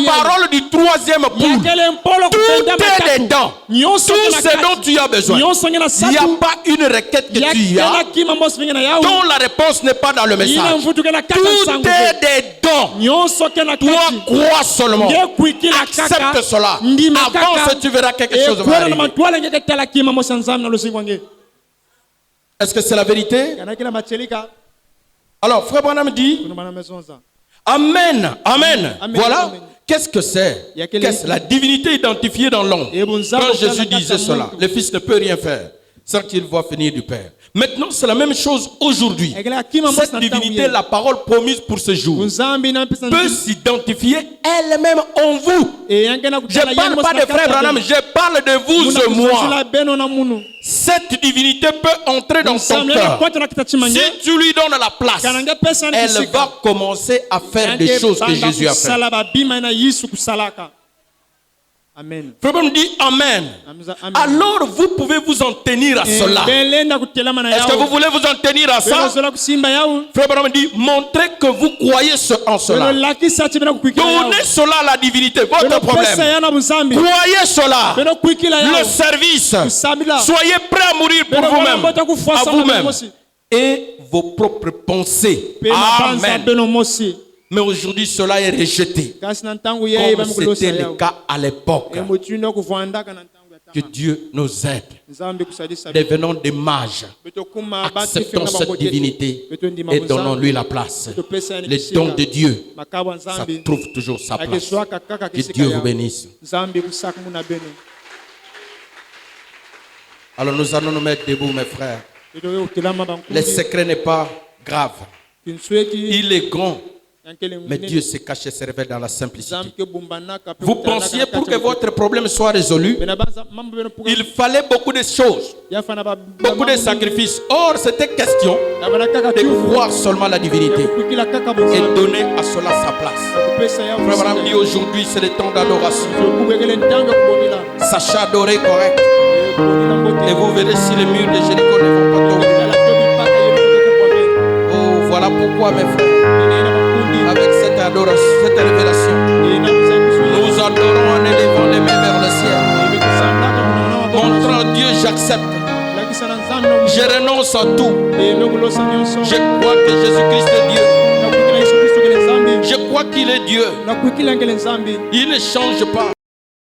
parole du troisième poule. Tout est dedans. Tout ce dont tu as besoin. Il n'y a pas une requête que tu as dont la réponse n'est pas dans le message. Tout est dedans. Toi, crois seulement. Accepte cela. Avance et tu verras quelque chose va arriver. Est-ce que c'est la vérité? Alors, Frère Branham dit, Amen, Amen. Voilà. Qu'est-ce que c'est? Qu'est-ce la divinité identifiée dans l'homme? Quand Jésus disait cela, le Fils ne peut rien faire sans qu'il voie venir du Père. Maintenant, c'est la même chose aujourd'hui. Cette divinité, la parole promise pour ce jour, peut s'identifier elle-même en vous. Je ne parle pas de Frère Branham, je parle de vous et moi. Cette divinité peut entrer dans ton cœur. Si tu lui donnes la place, elle va commencer à faire des choses que Jésus a fait. Amen. Frère me dit Amen. Alors vous pouvez vous en tenir à cela. Est-ce que vous voulez vous en tenir à ça? Frère me dit montrez que vous croyez en cela. Donnez cela à la divinité. Votre problème. Croyez cela. Le service. Soyez prêts à mourir pour vous-même. À vous-même. Et vos propres pensées. Amen. Mais aujourd'hui, cela est rejeté. Comme c'était le cas à l'époque. Que Dieu nous aide. Devenons des mages. Acceptons cette divinité et donnons-lui la place. Le don de Dieu, ça trouve toujours sa place. Que Dieu vous bénisse. Alors nous allons nous mettre debout, mes frères. Le secret n'est pas grave. Il est grand. Mais Dieu se cache et se révèle dans la simplicité. Vous pensiez pour que votre problème soit résolu, il fallait beaucoup de choses, beaucoup de sacrifices. Or, c'était question de croire seulement la divinité et donner à cela sa place. Frère Branham dit aujourd'hui, c'est le temps d'adoration. Sachez adorer correct. Et vous verrez si les murs de Jéricho ne vont pas tomber. Oh, voilà pourquoi, mes frères, avec cette adoration, cette révélation, nous adorons en élevant les mains vers le ciel, montrant Dieu, j'accepte, je renonce à tout, je crois que Jésus-Christ est Dieu, je crois qu'il est Dieu, il ne change pas,